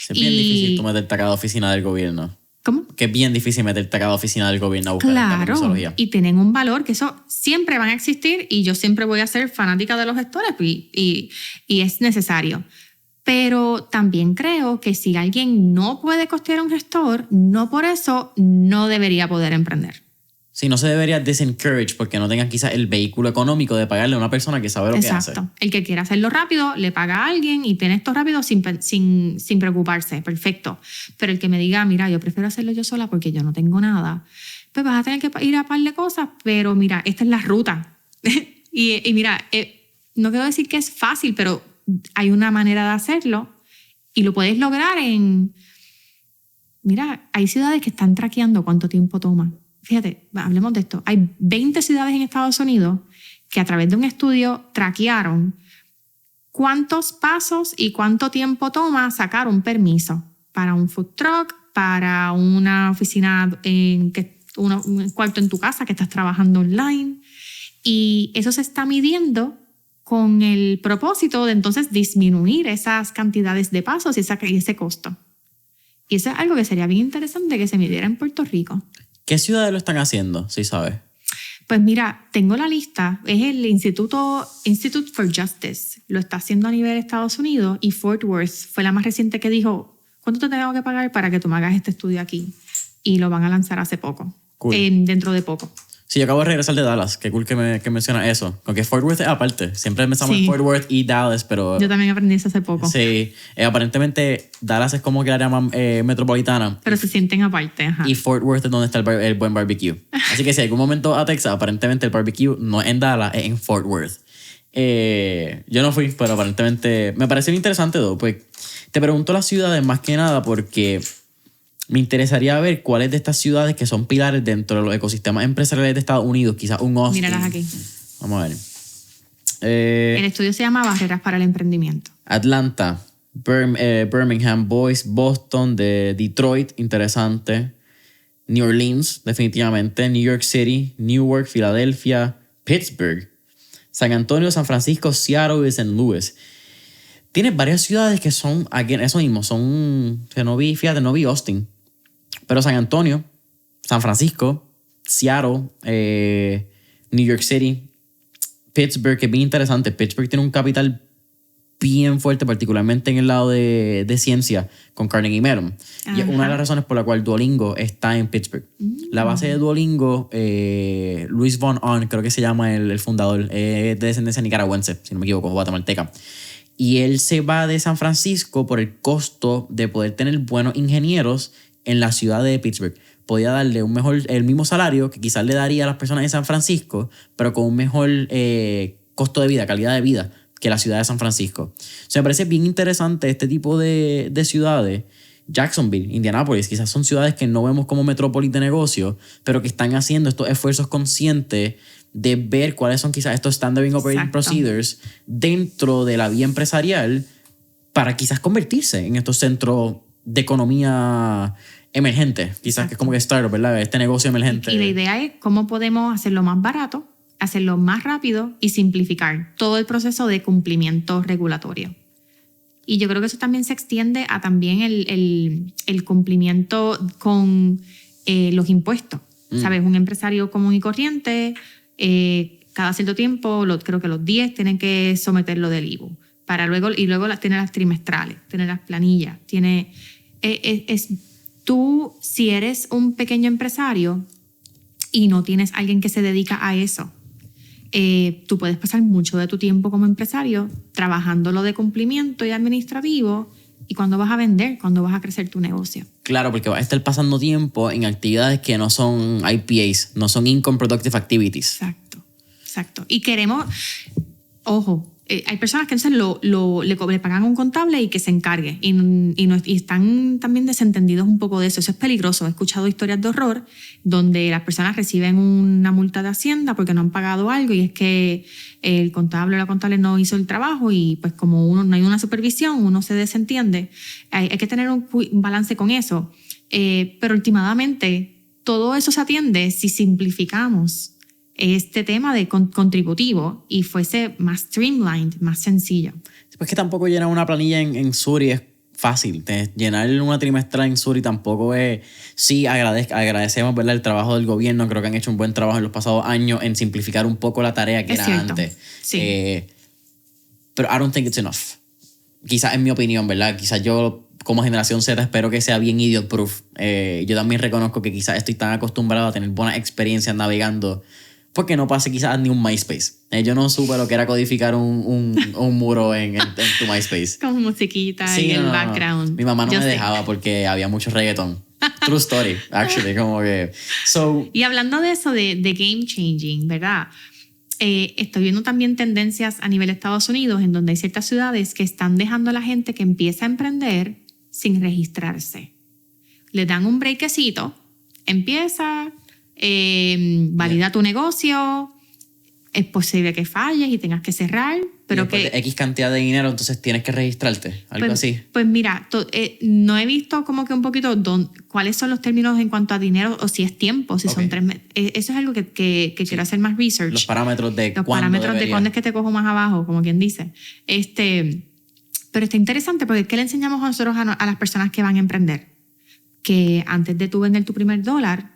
Es bien difícil tú meterte a cada oficina del gobierno. ¿Cómo? Que es bien difícil meterte a cada oficina del gobierno a buscar esta tecnología. Y tienen un valor que eso siempre van a existir y yo siempre voy a ser fanática de los gestores y es necesario. Pero también creo que si alguien no puede costear un gestor, no por eso no debería poder emprender. Sí, no se debería disencourage porque no tengan quizás el vehículo económico de pagarle a una persona que sabe lo que hace. Exacto. El que quiera hacerlo rápido, le paga a alguien y tiene esto rápido sin preocuparse. Perfecto. Pero el que me diga, mira, yo prefiero hacerlo yo sola porque yo no tengo nada, pues vas a tener que ir a par de cosas, pero mira, esta es la ruta. y mira, no quiero decir que es fácil, pero hay una manera de hacerlo y lo puedes lograr Mira, hay ciudades que están traqueando cuánto tiempo toma. Fíjate, hablemos de esto. Hay 20 ciudades en Estados Unidos que a través de un estudio traquearon cuántos pasos y cuánto tiempo toma sacar un permiso para un food truck, para una oficina, un cuarto en tu casa que estás trabajando online. Y eso se está midiendo con el propósito de entonces disminuir esas cantidades de pasos y ese costo. Y eso es algo que sería bien interesante que se midiera en Puerto Rico. ¿Qué ciudades lo están haciendo, si sabes? Pues mira, tengo la lista. Es el Institute for Justice. Lo está haciendo a nivel de Estados Unidos y Fort Worth fue la más reciente que dijo, ¿cuánto te tengo que pagar para que tú me hagas este estudio aquí? Y lo van a lanzar hace poco. Cool. Dentro de poco. Sí, yo acabo de regresar de Dallas. Qué cool que mencionas eso. Aunque Fort Worth es aparte. Siempre pensamos en Fort Worth y Dallas, pero... Yo también aprendí eso hace poco. Sí. Aparentemente Dallas es como que el área más metropolitana. Pero se sienten aparte. Ajá. Y Fort Worth es donde está el buen barbecue. Así que si algún momento a Texas, aparentemente el barbecue no es en Dallas, es en Fort Worth. Yo no fui, pero aparentemente... Me parece bien interesante, though. Pues te pregunto las ciudades más que nada porque... Me interesaría ver cuáles de estas ciudades que son pilares dentro de los ecosistemas empresariales de Estados Unidos, quizás un Austin. Míralas aquí. Vamos a ver. El estudio se llama Barreras para el Emprendimiento. Atlanta, Birmingham, Boise, Boston, Detroit, interesante. New Orleans, definitivamente. New York City, Newark, Filadelfia, Pittsburgh, San Antonio, San Francisco, Seattle y St. Louis. Tienes varias ciudades que son, eso mismo, no vi Austin, pero San Antonio, San Francisco, Seattle, New York City, Pittsburgh, que es bien interesante. Pittsburgh tiene un capital bien fuerte, particularmente en el lado de ciencia, con Carnegie Mellon. Ajá. Y es una de las razones por la cual Duolingo está en Pittsburgh. La base de Duolingo, Luis von Ahn, creo que se llama el fundador, de descendencia nicaragüense, si no me equivoco, guatemalteca. Y él se va de San Francisco por el costo de poder tener buenos ingenieros en la ciudad de Pittsburgh. Podía darle el mismo salario que quizás le daría a las personas de San Francisco, pero con un mejor costo de vida, calidad de vida, que la ciudad de San Francisco. O sea, me parece bien interesante este tipo de ciudades. Jacksonville, Indianapolis, quizás son ciudades que no vemos como metrópolis de negocio, pero que están haciendo estos esfuerzos conscientes de ver cuáles son quizás estos standard operating procedures dentro de la vía empresarial para quizás convertirse en estos centros de economía emergente, quizás. Exacto. Que es como que startup, ¿verdad? Este negocio emergente. Y la idea es cómo podemos hacerlo más barato, hacerlo más rápido y simplificar todo el proceso de cumplimiento regulatorio. Y yo creo que eso también se extiende a también el cumplimiento con los impuestos. ¿Sabes? Un empresario común y corriente, cada cierto tiempo, creo que los 10 tienen que someterlo del IVU. Y luego tiene las trimestrales, tiene las planillas. Tú, si eres un pequeño empresario y no tienes alguien que se dedica a eso, tú puedes pasar mucho de tu tiempo como empresario trabajando lo de cumplimiento y administrativo, y cuando vas a vender, cuando vas a crecer tu negocio. Claro, porque vas a estar pasando tiempo en actividades que no son IPAs, no son Income Productive Activities. Exacto. Y queremos, ojo, hay personas que entonces le pagan a un contable y que se encargue, y están también desentendidos un poco de eso. Eso es peligroso. He escuchado historias de horror donde las personas reciben una multa de Hacienda porque no han pagado algo, y es que el contable o la contable no hizo el trabajo, y pues como no hay una supervisión, uno se desentiende. Hay que tener un balance con eso. Pero últimamente todo eso se atiende si simplificamos este tema de contributivo y fuese más streamlined, más sencillo. Pues que tampoco llenar una planilla en Suri es fácil. Llenar una trimestral en Suri tampoco es... Sí, agradecemos, ¿verdad?, el trabajo del gobierno. Creo que han hecho un buen trabajo en los pasados años en simplificar un poco la tarea que era cierto. Antes. Sí. Pero I don't think it's enough. Quizás en mi opinión, ¿verdad? Quizás yo, como generación Z, espero que sea bien idiot proof. Yo también reconozco que quizás estoy tan acostumbrado a tener buenas experiencias navegando porque no pase quizás ni un MySpace. Yo no supe lo que era codificar un muro en tu MySpace. Con musiquita y el background. Mi mamá no me dejaba porque había mucho reggaetón. True story, actually. Como que, y hablando de eso, de game changing, ¿verdad? Estoy viendo también tendencias a nivel de Estados Unidos en donde hay ciertas ciudades que están dejando a la gente que empieza a emprender sin registrarse. Le dan un breakcito, empieza... valida tu negocio, es posible que falles y tengas que cerrar, pero que... de X cantidad de dinero, entonces tienes que registrarte, algo así. Pues mira, no he visto como que un poquito cuáles son los términos en cuanto a dinero, o si es tiempo, si son 3 meses. Eso es algo que quiero hacer más research. Los parámetros de cuándo es que te cojo más abajo, como quien dice. Pero está interesante porque ¿qué le enseñamos nosotros a las personas que van a emprender? Que antes de tú vender tu primer $1,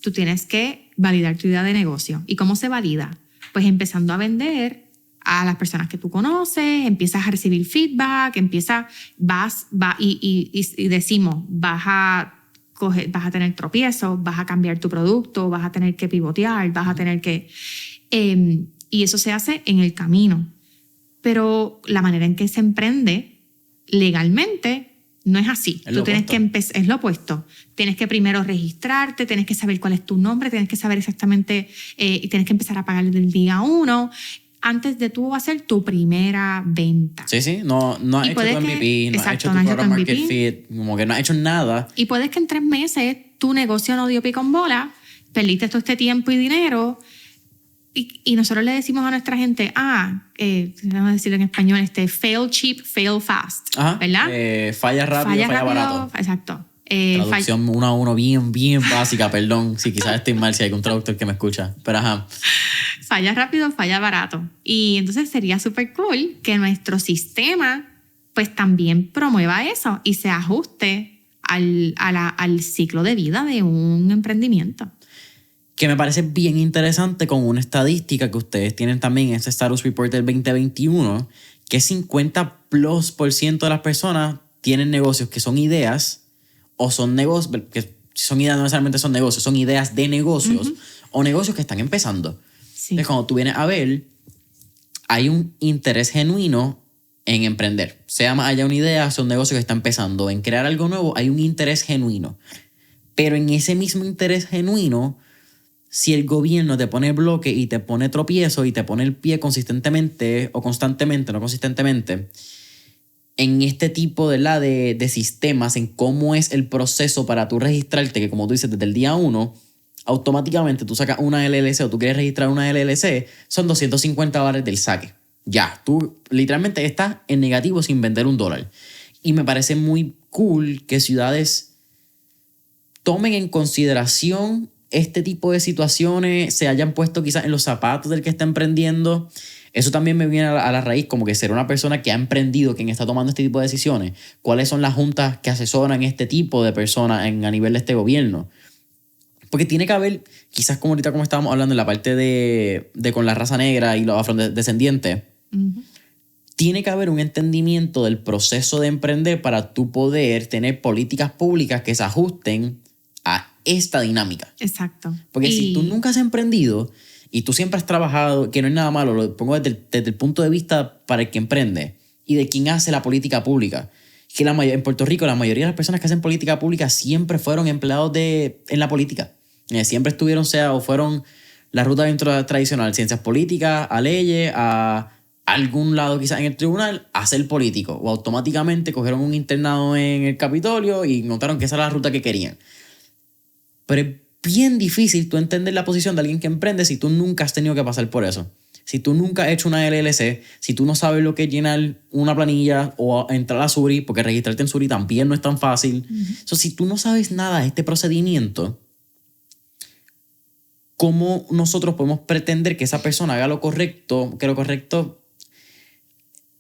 tú tienes que validar tu idea de negocio. ¿Y cómo se valida? Pues empezando a vender a las personas que tú conoces, empiezas a recibir feedback, y decimos, vas a tener tropiezos, vas a cambiar tu producto, vas a tener que pivotear, vas a tener que... y eso se hace en el camino. Pero la manera en que se emprende legalmente... no es así. Tú tienes que empezar, es lo opuesto. Tienes que primero registrarte, tienes que saber cuál es tu nombre, tienes que saber exactamente, y tienes que empezar a pagar desde el día 1 antes de tú hacer tu primera venta. Sí. No has hecho tu MVP, no has hecho tu Product Market Fit, como que no has hecho nada. Y puedes que en 3 meses tu negocio no dio pico en bola, perdiste todo este tiempo y dinero, Y nosotros le decimos a nuestra gente, vamos a decirlo en español, fail cheap, fail fast, Ajá. ¿verdad? Falla rápido, falla barato. Exacto. Traducción 1 a 1 bien básica, perdón, si quizás estoy mal, si hay algún traductor que me escucha, pero ajá. Falla rápido, falla barato. Y entonces sería súper cool que nuestro sistema pues también promueva eso y se ajuste al ciclo de vida de un emprendimiento. Que me parece bien interesante con una estadística que ustedes tienen también en este Status Report del 2021, que 50% de las personas tienen negocios que son ideas o son negocios, que son ideas no necesariamente son negocios, son ideas de negocios o negocios que están empezando. Sí. Entonces, cuando tú vienes a ver, hay un interés genuino en emprender. Sea más allá una idea, sea un negocio que está empezando. En crear algo nuevo hay un interés genuino. Pero en ese mismo interés genuino, si el gobierno te pone bloque y te pone tropiezo y te pone el pie consistentemente o constantemente, no consistentemente, en este tipo de sistemas, en cómo es el proceso para tú registrarte, que como tú dices, desde el día 1, automáticamente tú sacas una LLC o tú quieres registrar una LLC, son $250 del saque. Ya, tú literalmente estás en negativo sin vender $1. Y me parece muy cool que ciudades tomen en consideración este tipo de situaciones, se hayan puesto quizás en los zapatos del que está emprendiendo. Eso también me viene a la raíz, como que ser una persona que ha emprendido, quien está tomando este tipo de decisiones. ¿Cuáles son las juntas que asesoran este tipo de personas a nivel de este gobierno? Porque tiene que haber, quizás como ahorita como estábamos hablando en la parte de con la raza negra y los afrodescendientes, tiene que haber un entendimiento del proceso de emprender para tú poder tener políticas públicas que se ajusten a esta dinámica. Exacto. Porque si tú nunca has emprendido y tú siempre has trabajado, que no es nada malo, lo pongo desde el punto de vista para el que emprende y de quien hace la política pública. Que en Puerto Rico la mayoría de las personas que hacen política pública siempre fueron empleados en la política. Siempre estuvieron, o fueron la ruta dentro tradicional, ciencias políticas, a leyes, a algún lado quizás en el tribunal, a ser político. O automáticamente cogieron un internado en el Capitolio y notaron que esa era la ruta que querían. Pero es bien difícil tú entender la posición de alguien que emprende si tú nunca has tenido que pasar por eso. Si tú nunca has hecho una LLC, si tú no sabes lo que es llenar una planilla o entrar a Suri, porque registrarte en Suri también no es tan fácil. Si tú no sabes nada de este procedimiento, ¿cómo nosotros podemos pretender que esa persona haga lo correcto, que lo correcto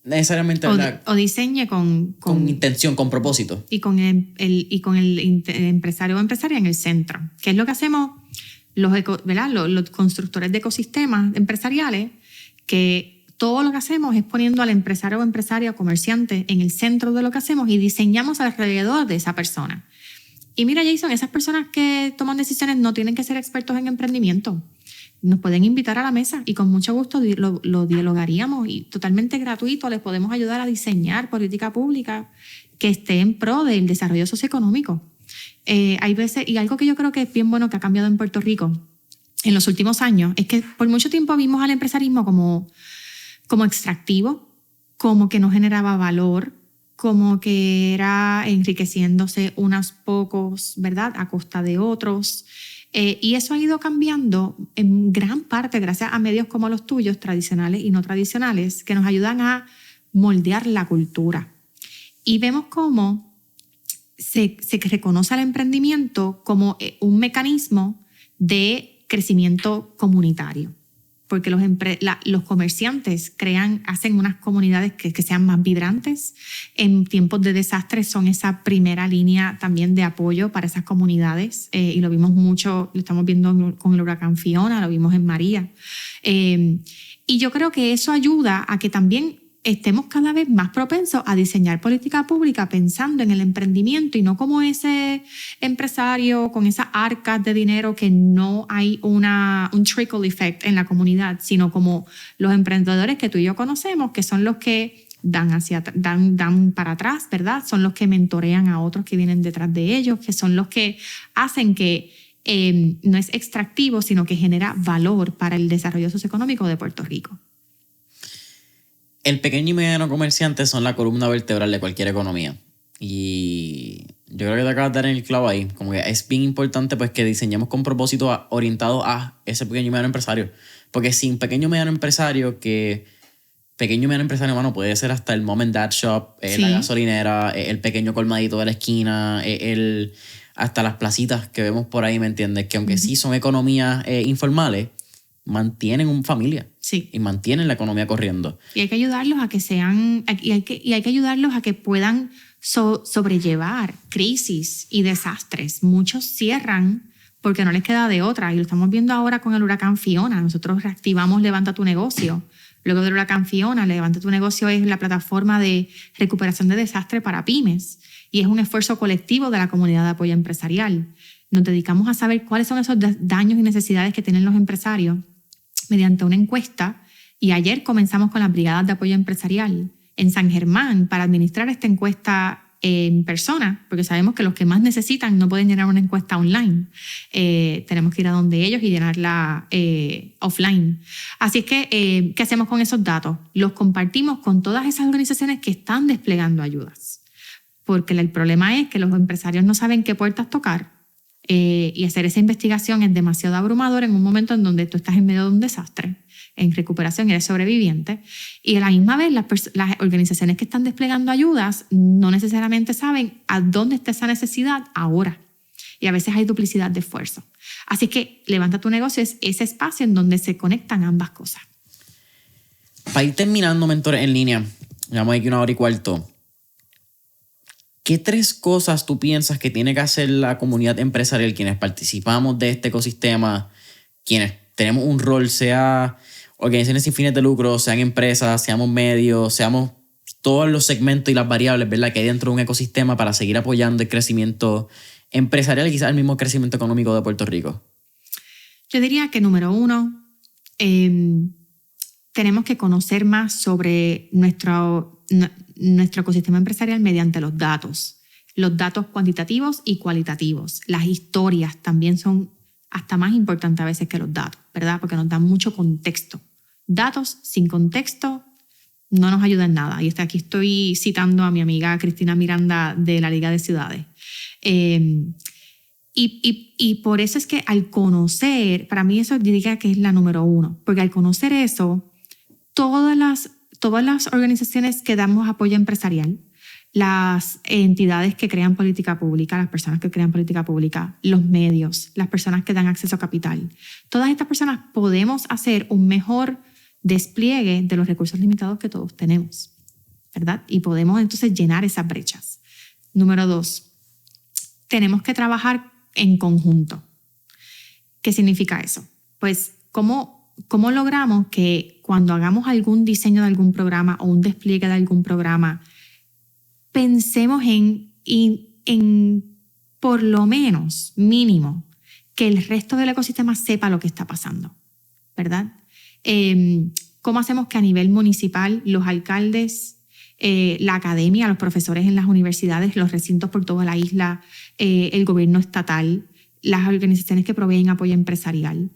necesariamente o diseñe con intención, con propósito? Y con el empresario o empresaria en el centro. ¿Qué es lo que hacemos los constructores de ecosistemas empresariales? Que todo lo que hacemos es poniendo al empresario o empresaria o comerciante en el centro de lo que hacemos y diseñamos alrededor de esa persona. Y mira, Jason, esas personas que toman decisiones no tienen que ser expertos en emprendimiento. Nos pueden invitar a la mesa y con mucho gusto lo dialogaríamos y totalmente gratuito les podemos ayudar a diseñar política pública que esté en pro del desarrollo socioeconómico. Hay veces, y algo que yo creo que es bien bueno que ha cambiado en Puerto Rico en los últimos años, es que por mucho tiempo vimos al empresarismo como extractivo, como que no generaba valor, como que era enriqueciéndose unos pocos, ¿verdad?, a costa de otros. Y eso ha ido cambiando en gran parte gracias a medios como los tuyos, tradicionales y no tradicionales, que nos ayudan a moldear la cultura. Y vemos cómo se reconoce al emprendimiento como un mecanismo de crecimiento comunitario. Porque los comerciantes hacen unas comunidades que sean más vibrantes. En tiempos de desastre son esa primera línea también de apoyo para esas comunidades. Y lo vimos mucho, lo estamos viendo con el huracán Fiona, lo vimos en María. Y yo creo que eso ayuda a que también estemos cada vez más propensos a diseñar política pública pensando en el emprendimiento y no como ese empresario con esas arcas de dinero que no hay un trickle effect en la comunidad, sino como los emprendedores que tú y yo conocemos, que son los que dan para atrás, ¿verdad? Son los que mentorean a otros que vienen detrás de ellos, que son los que hacen que no es extractivo, sino que genera valor para el desarrollo socioeconómico de Puerto Rico. El pequeño y mediano comerciante son la columna vertebral de cualquier economía. Y Yo creo que te acabas de dar en el clavo ahí. Como que es bien importante pues que diseñemos con propósito orientado a ese pequeño y mediano empresario. Porque sin pequeño y mediano empresario, mano, puede ser hasta el mom and dad shop, Sí. la gasolinera, el pequeño colmadito de la esquina, hasta las placitas que vemos por ahí, ¿me entiendes? Que aunque sí son economías informales, mantienen una familia. Sí. Y mantienen la economía corriendo. Y hay que ayudarlos a que sean, y hay que ayudarlos a que puedan sobrellevar crisis y desastres. Muchos cierran porque no les queda de otra, y lo estamos viendo ahora con el huracán Fiona. Nosotros reactivamos Levanta tu Negocio. Luego del huracán Fiona, Levanta tu Negocio es la plataforma de recuperación de desastre para pymes, y es un esfuerzo colectivo de la comunidad de apoyo empresarial. Nos dedicamos a saber cuáles son esos daños y necesidades que tienen los empresarios mediante una encuesta, y ayer comenzamos con las brigadas de apoyo empresarial en San Germán para administrar esta encuesta en persona, porque sabemos que los que más necesitan no pueden llenar una encuesta online. Tenemos que ir a donde ellos y llenarla offline. Así es que, ¿qué hacemos con esos datos? Los compartimos con todas esas organizaciones que están desplegando ayudas, porque el problema es que los empresarios no saben qué puertas tocar. Y hacer esa investigación es demasiado abrumador en un momento en donde tú estás en medio de un desastre, en recuperación, eres sobreviviente, y a la misma vez las organizaciones que están desplegando ayudas no necesariamente saben a dónde está esa necesidad ahora, y a veces hay duplicidad de esfuerzo. Así que Levanta tu Negocio es ese espacio en donde se conectan ambas cosas. Para ir terminando, mentores en línea, llevamos aquí 1 hora y cuarto. ¿Qué 3 cosas tú piensas que tiene que hacer la comunidad empresarial, quienes participamos de este ecosistema, quienes tenemos un rol, sea organizaciones sin fines de lucro, sean empresas, seamos medios, seamos todos los segmentos y las variables, ¿verdad?, que hay dentro de un ecosistema para seguir apoyando el crecimiento empresarial y quizás el mismo crecimiento económico de Puerto Rico? Yo diría que número 1, tenemos que conocer más sobre nuestro ecosistema empresarial mediante los datos cuantitativos y cualitativos. Las historias también son hasta más importantes a veces que los datos, ¿verdad? Porque nos dan mucho contexto. Datos sin contexto no nos ayudan en nada. Y aquí estoy citando a mi amiga Cristina Miranda de la Liga de Ciudades. Y por eso es que al conocer, para mí eso diría que es la número 1, porque al conocer eso, todas las organizaciones que damos apoyo empresarial, las entidades que crean política pública, las personas que crean política pública, los medios, las personas que dan acceso a capital, todas estas personas podemos hacer un mejor despliegue de los recursos limitados que todos tenemos, ¿verdad? Y podemos entonces llenar esas brechas. Número 2, tenemos que trabajar en conjunto. ¿Qué significa eso? Pues, ¿cómo logramos que cuando hagamos algún diseño de algún programa o un despliegue de algún programa, pensemos en por lo menos, mínimo, que el resto del ecosistema sepa lo que está pasando, ¿verdad? ¿Cómo hacemos que a nivel municipal los alcaldes, la academia, los profesores en las universidades, los recintos por toda la isla, el gobierno estatal, las organizaciones que proveen apoyo empresarial,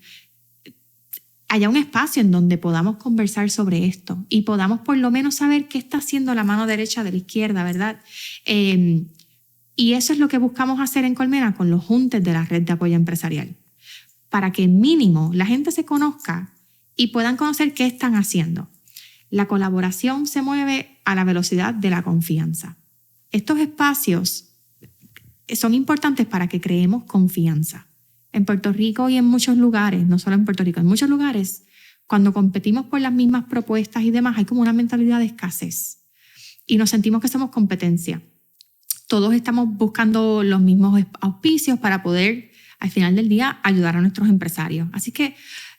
haya un espacio en donde podamos conversar sobre esto y podamos por lo menos saber qué está haciendo la mano derecha de la izquierda, ¿verdad? Y eso es lo que buscamos hacer en Colmena con los juntes de la red de apoyo empresarial, para que mínimo la gente se conozca y puedan conocer qué están haciendo. La colaboración se mueve a la velocidad de la confianza. Estos espacios son importantes para que creemos confianza. En Puerto Rico y en muchos lugares, no solo en Puerto Rico, en muchos lugares, cuando competimos por las mismas propuestas y demás, hay como una mentalidad de escasez y nos sentimos que somos competencia. Todos estamos buscando los mismos auspicios para poder, al final del día, ayudar a nuestros empresarios. Así que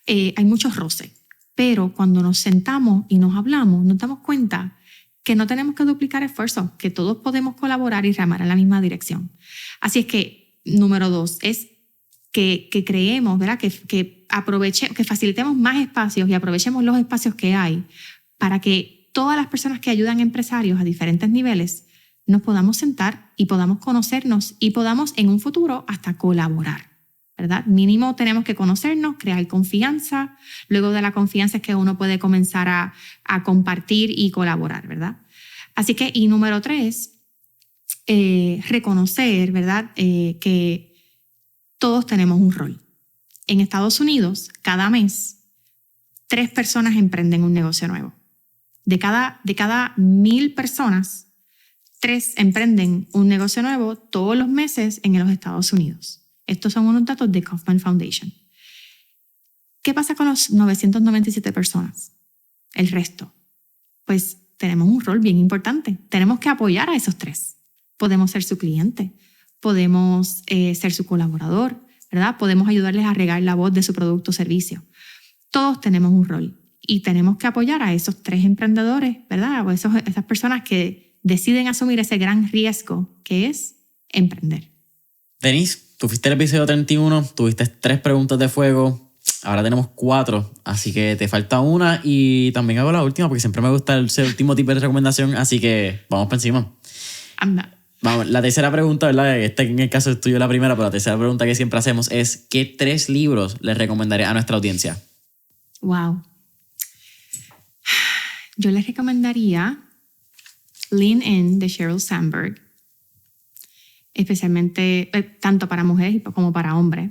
hay muchos roces, pero cuando nos sentamos y nos hablamos, nos damos cuenta que no tenemos que duplicar esfuerzos, que todos podemos colaborar y remar en la misma dirección. Así es que, número 2, es que creemos, ¿verdad? Que facilitemos más espacios y aprovechemos los espacios que hay para que todas las personas que ayudan a empresarios a diferentes niveles nos podamos sentar y podamos conocernos y podamos en un futuro hasta colaborar, ¿verdad? Mínimo tenemos que conocernos, crear confianza. Luego de la confianza es que uno puede comenzar a compartir y colaborar, ¿verdad? Así que, y número 3, reconocer, ¿verdad? Que todos tenemos un rol. En Estados Unidos, cada mes, 3 personas emprenden un negocio nuevo. De cada 1,000 personas, 3 emprenden un negocio nuevo todos los meses en los Estados Unidos. Estos son unos datos de Kauffman Foundation. ¿Qué pasa con los 997 personas? El resto. Pues tenemos un rol bien importante. Tenemos que apoyar a esos 3. Podemos ser su cliente, podemos ser su colaborador, ¿verdad? Podemos ayudarles a regar la voz de su producto o servicio. Todos tenemos un rol y tenemos que apoyar a esos 3 emprendedores, ¿verdad? O esas personas que deciden asumir ese gran riesgo que es emprender. Denise, tú fuiste el episodio 31, tuviste 3 preguntas de fuego, ahora tenemos 4, así que te falta una y también hago la última porque siempre me gusta el último tipo de recomendación, así que vamos para encima. Anda. Vamos, la tercera pregunta, ¿verdad? En el caso es tuyo la primera, pero la tercera pregunta que siempre hacemos es ¿qué 3 libros les recomendaría a nuestra audiencia? Wow. Yo les recomendaría Lean In de Sheryl Sandberg, especialmente tanto para mujeres como para hombres.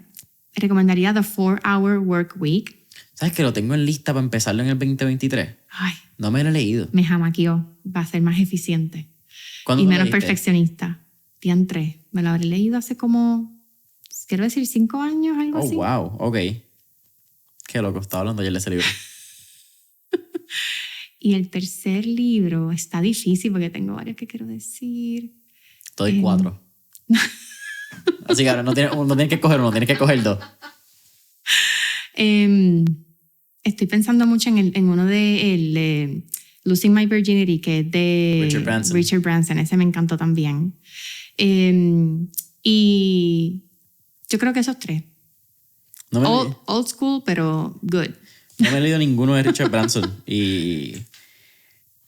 Recomendaría The 4-Hour Work Week. ¿Sabes que lo tengo en lista para empezarlo en el 2023? Ay, no me lo he leído. Me jamaqueó. Va a ser más eficiente. ¿Cuándo y menos leíste? Perfeccionista. Diantre. Me lo habré leído hace como, quiero decir, 5 años, algo así. Oh, wow. Ok. Qué loco. Estaba hablando ayer de ese libro. Y el tercer libro está difícil porque tengo varios que quiero decir. Estoy 4. Así que ahora no tienes que coger uno, tienes que coger 2. Estoy pensando mucho en uno de Losing My Virginity, que es de Richard Branson. Ese me encantó también. Y yo creo que esos 3. Old school, pero good. No me he leído ninguno de Richard Branson. Y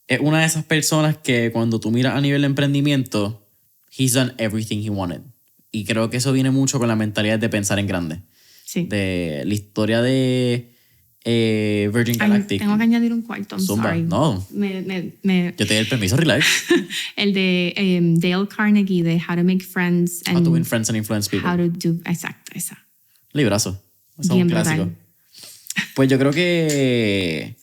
es una de esas personas que cuando tú miras a nivel de emprendimiento, he's done everything he wanted. Y creo que eso viene mucho con la mentalidad de pensar en grande. Sí. De la historia de Virgin Galactic. Tengo que añadir un cuarto, sorry. No. Yo te doy el permiso, relax. El de Dale Carnegie, de How to Make Friends. How to Win Friends and Influence People. Exacto, esa. Librazo. Eso bien es un clásico. brutal. Pues yo creo que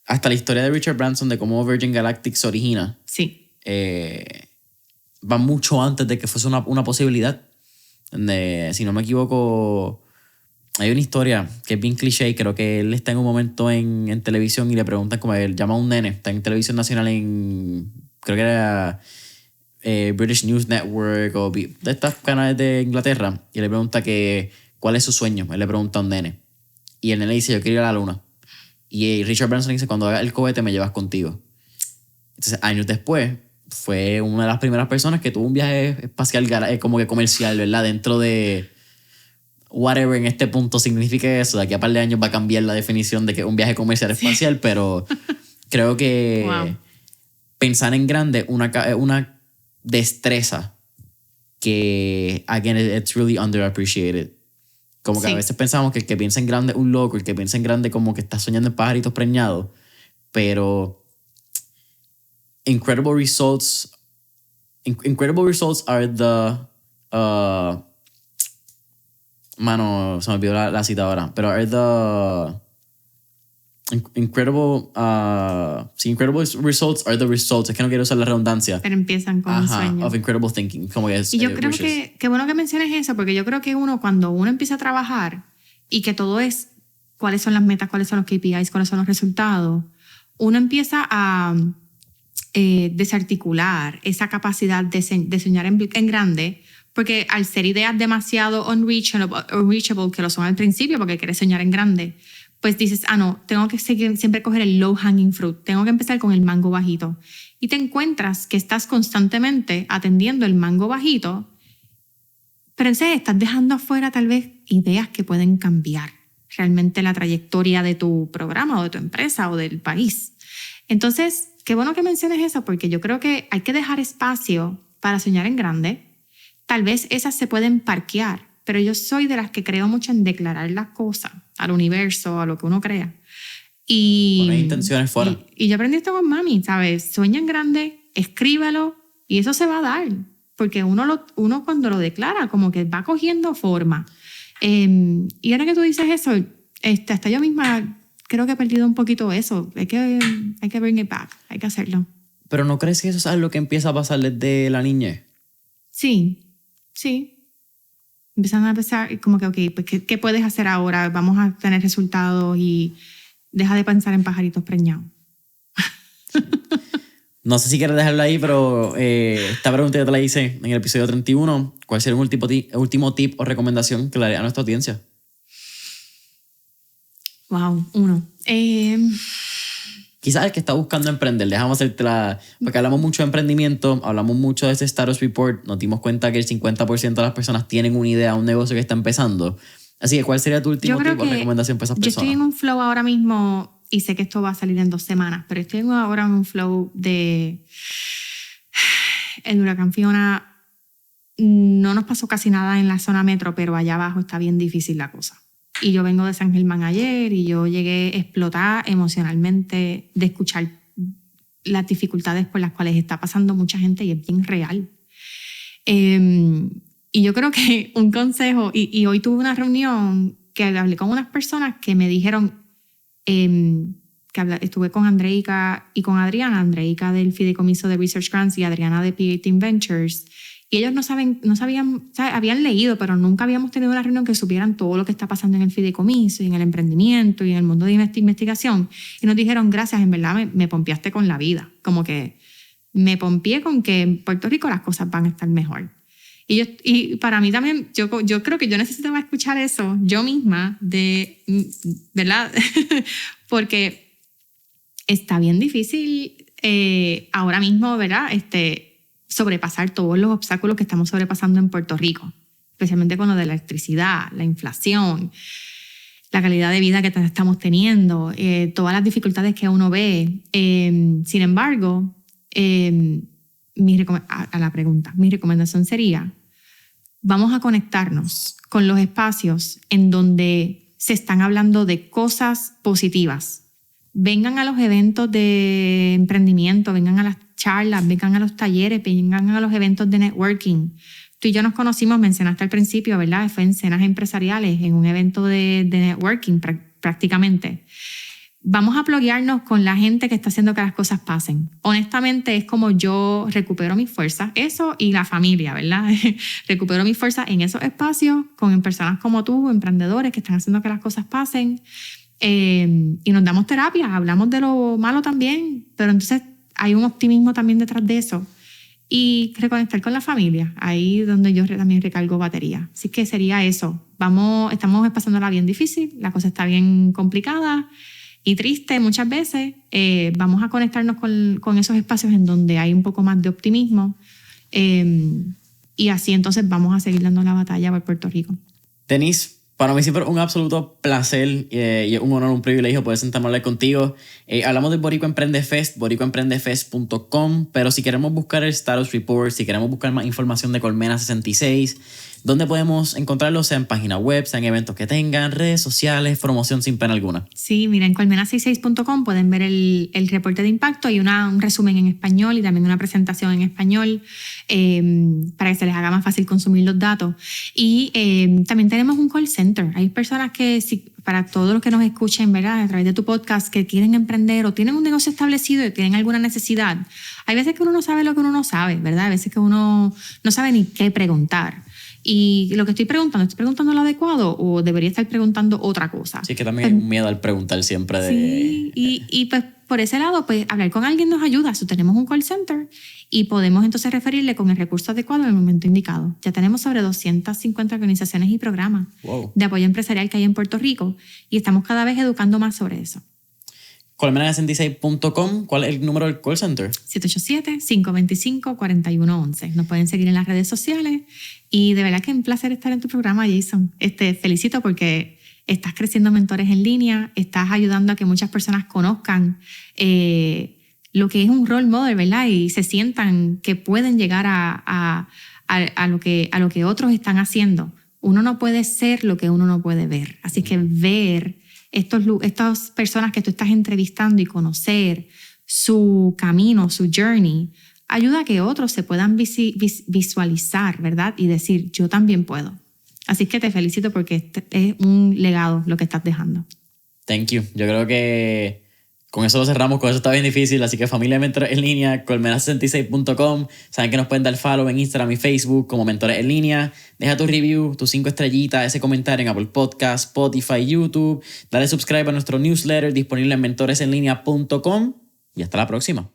hasta la historia de Richard Branson, de cómo Virgin Galactic se origina, sí. Va mucho antes de que fuese una posibilidad. Si no me equivoco, hay una historia que es bien cliché. Creo que él está en un momento en televisión y le preguntan, como él llama a un nene, está en televisión nacional creo que era British News Network o de estas canales de Inglaterra, y le pregunta cuál es su sueño. Él le pregunta a un nene y el nene dice: yo quiero ir a la luna. Y Richard Branson dice: cuando haga el cohete me llevas contigo. Entonces años después fue una de las primeras personas que tuvo un viaje espacial como que comercial, ¿verdad? Dentro de whatever en este punto significa eso. De aquí a par de años va a cambiar la definición de que un viaje comercial espacial, pero creo que pensar en grande una destreza que, again, it's really underappreciated. Como que a veces pensamos que el que piensa en grande es un loco, el que piensa en grande como que está soñando en pajaritos preñados, pero incredible results are the se me olvidó la cita ahora, pero are the incredible results are the results. Es que no quiero usar la redundancia, pero empiezan con un sueño of incredible thinking, como que es, y yo creo que bueno que menciones eso, porque yo creo que cuando uno empieza a trabajar y que todo es cuáles son las metas, cuáles son los KPIs, cuáles son los resultados, uno empieza a desarticular esa capacidad de soñar en grande, porque al ser ideas demasiado unreachable, que lo son al principio porque quieres soñar en grande, pues dices, no, tengo que siempre coger el low hanging fruit, tengo que empezar con el mango bajito, y te encuentras que estás constantemente atendiendo el mango bajito, pero entonces estás dejando afuera tal vez ideas que pueden cambiar realmente la trayectoria de tu programa o de tu empresa o del país. Entonces, qué bueno que menciones eso, porque yo creo que hay que dejar espacio para soñar en grande. Tal vez esas se pueden parquear, pero yo soy de las que creo mucho en declarar las cosas al universo, a lo que uno crea. Y poner intenciones fuera. Y yo aprendí esto con mami, ¿sabes? Sueña en grande, escríbelo Y eso se va a dar, porque uno cuando lo declara, como que va cogiendo forma. Y ahora que tú dices eso, hasta yo misma creo que he perdido un poquito eso. Hay que bring it back, hay que hacerlo. ¿Pero no crees que eso es algo que empieza a pasar desde la niñez? Sí. Empiezan a pensar como que, ok, pues ¿qué puedes hacer ahora? Vamos a tener resultados y deja de pensar en pajaritos preñados. No sé si quieres dejarlo ahí, pero esta pregunta ya te la hice en el episodio 31. ¿Cuál sería un último tip o recomendación que le haría a nuestra audiencia? Wow, uno. Quizás el que está buscando emprender, déjame hacerte porque hablamos mucho de emprendimiento, hablamos mucho de ese status report, nos dimos cuenta que el 50% de las personas tienen una idea, un negocio que está empezando. Así que, ¿cuál sería tu último tip o recomendación para esas personas? Yo estoy en un flow ahora mismo, y sé que esto va a salir en 2 semanas, pero estoy ahora en un flow de... El huracán Fiona no nos pasó casi nada en la zona metro, pero allá abajo está bien difícil la cosa. Y yo vengo de San Germán ayer y yo llegué a explotar emocionalmente de escuchar las dificultades por las cuales está pasando mucha gente y es bien real. Y yo creo que un consejo, y hoy tuve una reunión que hablé con unas personas que me dijeron, estuve con Andreica y con Adriana, Andreica del Fideicomiso de Research Grants y Adriana de P18 Ventures. Y ellos no sabían, habían leído, pero nunca habíamos tenido una reunión que supieran todo lo que está pasando en el fideicomiso y en el emprendimiento y en el mundo de investigación. Y nos dijeron, gracias, en verdad me pompeaste con la vida. Como que me pompeé con que en Puerto Rico las cosas van a estar mejor. Y para mí también, yo creo que yo necesitaba escuchar eso yo misma, ¿verdad? Porque está bien difícil ahora mismo, ¿verdad? Sobrepasar todos los obstáculos que estamos sobrepasando en Puerto Rico, especialmente con lo de la electricidad, la inflación, la calidad de vida que estamos teniendo, todas las dificultades que uno ve. Sin embargo, a la pregunta, mi recomendación sería, vamos a conectarnos con los espacios en donde se están hablando de cosas positivas. Vengan a los eventos de emprendimiento, vengan a las charlas, vengan a los talleres, vengan a los eventos de networking. Tú y yo nos conocimos, mencionaste al principio, ¿verdad? Fue en cenas empresariales, en un evento de networking prácticamente. Vamos a pluguearnos con la gente que está haciendo que las cosas pasen. Honestamente, es como yo recupero mis fuerzas, eso y la familia, ¿verdad? Recupero mis fuerzas en esos espacios con personas como tú, emprendedores que están haciendo que las cosas pasen. Y nos damos terapia, hablamos de lo malo también, pero entonces hay un optimismo también detrás de eso. Y reconectar con la familia, ahí donde yo también recargo batería. Así que sería eso. Estamos pasándola bien difícil, la cosa está bien complicada y triste muchas veces. Vamos a conectarnos con esos espacios en donde hay un poco más de optimismo. Y así entonces vamos a seguir dando la batalla por Puerto Rico. Denise, para mí siempre un absoluto placer y un honor, un privilegio poder sentarme a hablar contigo. Hablamos de Boricua Emprende Fest, boricuaemprendefest.com, pero si queremos buscar el status report, si queremos buscar más información de Colmena 66, ¿dónde podemos encontrarlo? Sea en página web, sea en eventos que tengan, redes sociales, promoción sin pena alguna. Sí, mira, en colmena66.com pueden ver el reporte de impacto y un resumen en español y también una presentación en español para que se les haga más fácil consumir los datos. Y también tenemos un call center. Hay personas que, para todos los que nos escuchen, ¿verdad? A través de tu podcast, que quieren emprender o tienen un negocio establecido y tienen alguna necesidad. Hay veces que uno no sabe lo que uno no sabe, ¿verdad? Hay veces que uno no sabe ni qué preguntar. Y lo que ¿estoy preguntando lo adecuado o debería estar preguntando otra cosa? Sí, que también hay un miedo al preguntar siempre. Sí, y pues por ese lado, pues hablar con alguien nos ayuda. Tenemos un call center y podemos entonces referirle con el recurso adecuado en el momento indicado. Ya tenemos sobre 250 organizaciones y programas de apoyo empresarial que hay en Puerto Rico y estamos cada vez educando más sobre eso. Colmena66.com, ¿cuál es el número del call center? 787-525-4111. Nos pueden seguir en las redes sociales y de verdad que es un placer estar en tu programa, Jason. Felicito porque estás creciendo mentores en línea, estás ayudando a que muchas personas conozcan lo que es un role model, ¿verdad? Y se sientan que pueden llegar a lo que otros están haciendo. Uno no puede ser lo que uno no puede ver. Así que ver estas personas que tú estás entrevistando y conocer su camino, su journey, ayuda a que otros se puedan visualizar, ¿verdad? Y decir, yo también puedo. Así que te felicito porque es un legado lo que estás dejando. Thank you. Yo creo que con eso lo cerramos, con eso está bien difícil, así que familia de Mentores en Línea, colmena66.com, saben que nos pueden dar follow en Instagram y Facebook como Mentores en Línea. Deja tu review, tus 5 estrellitas, ese comentario en Apple Podcasts, Spotify, YouTube. Dale subscribe a nuestro newsletter disponible en mentoresenlinea.com y hasta la próxima.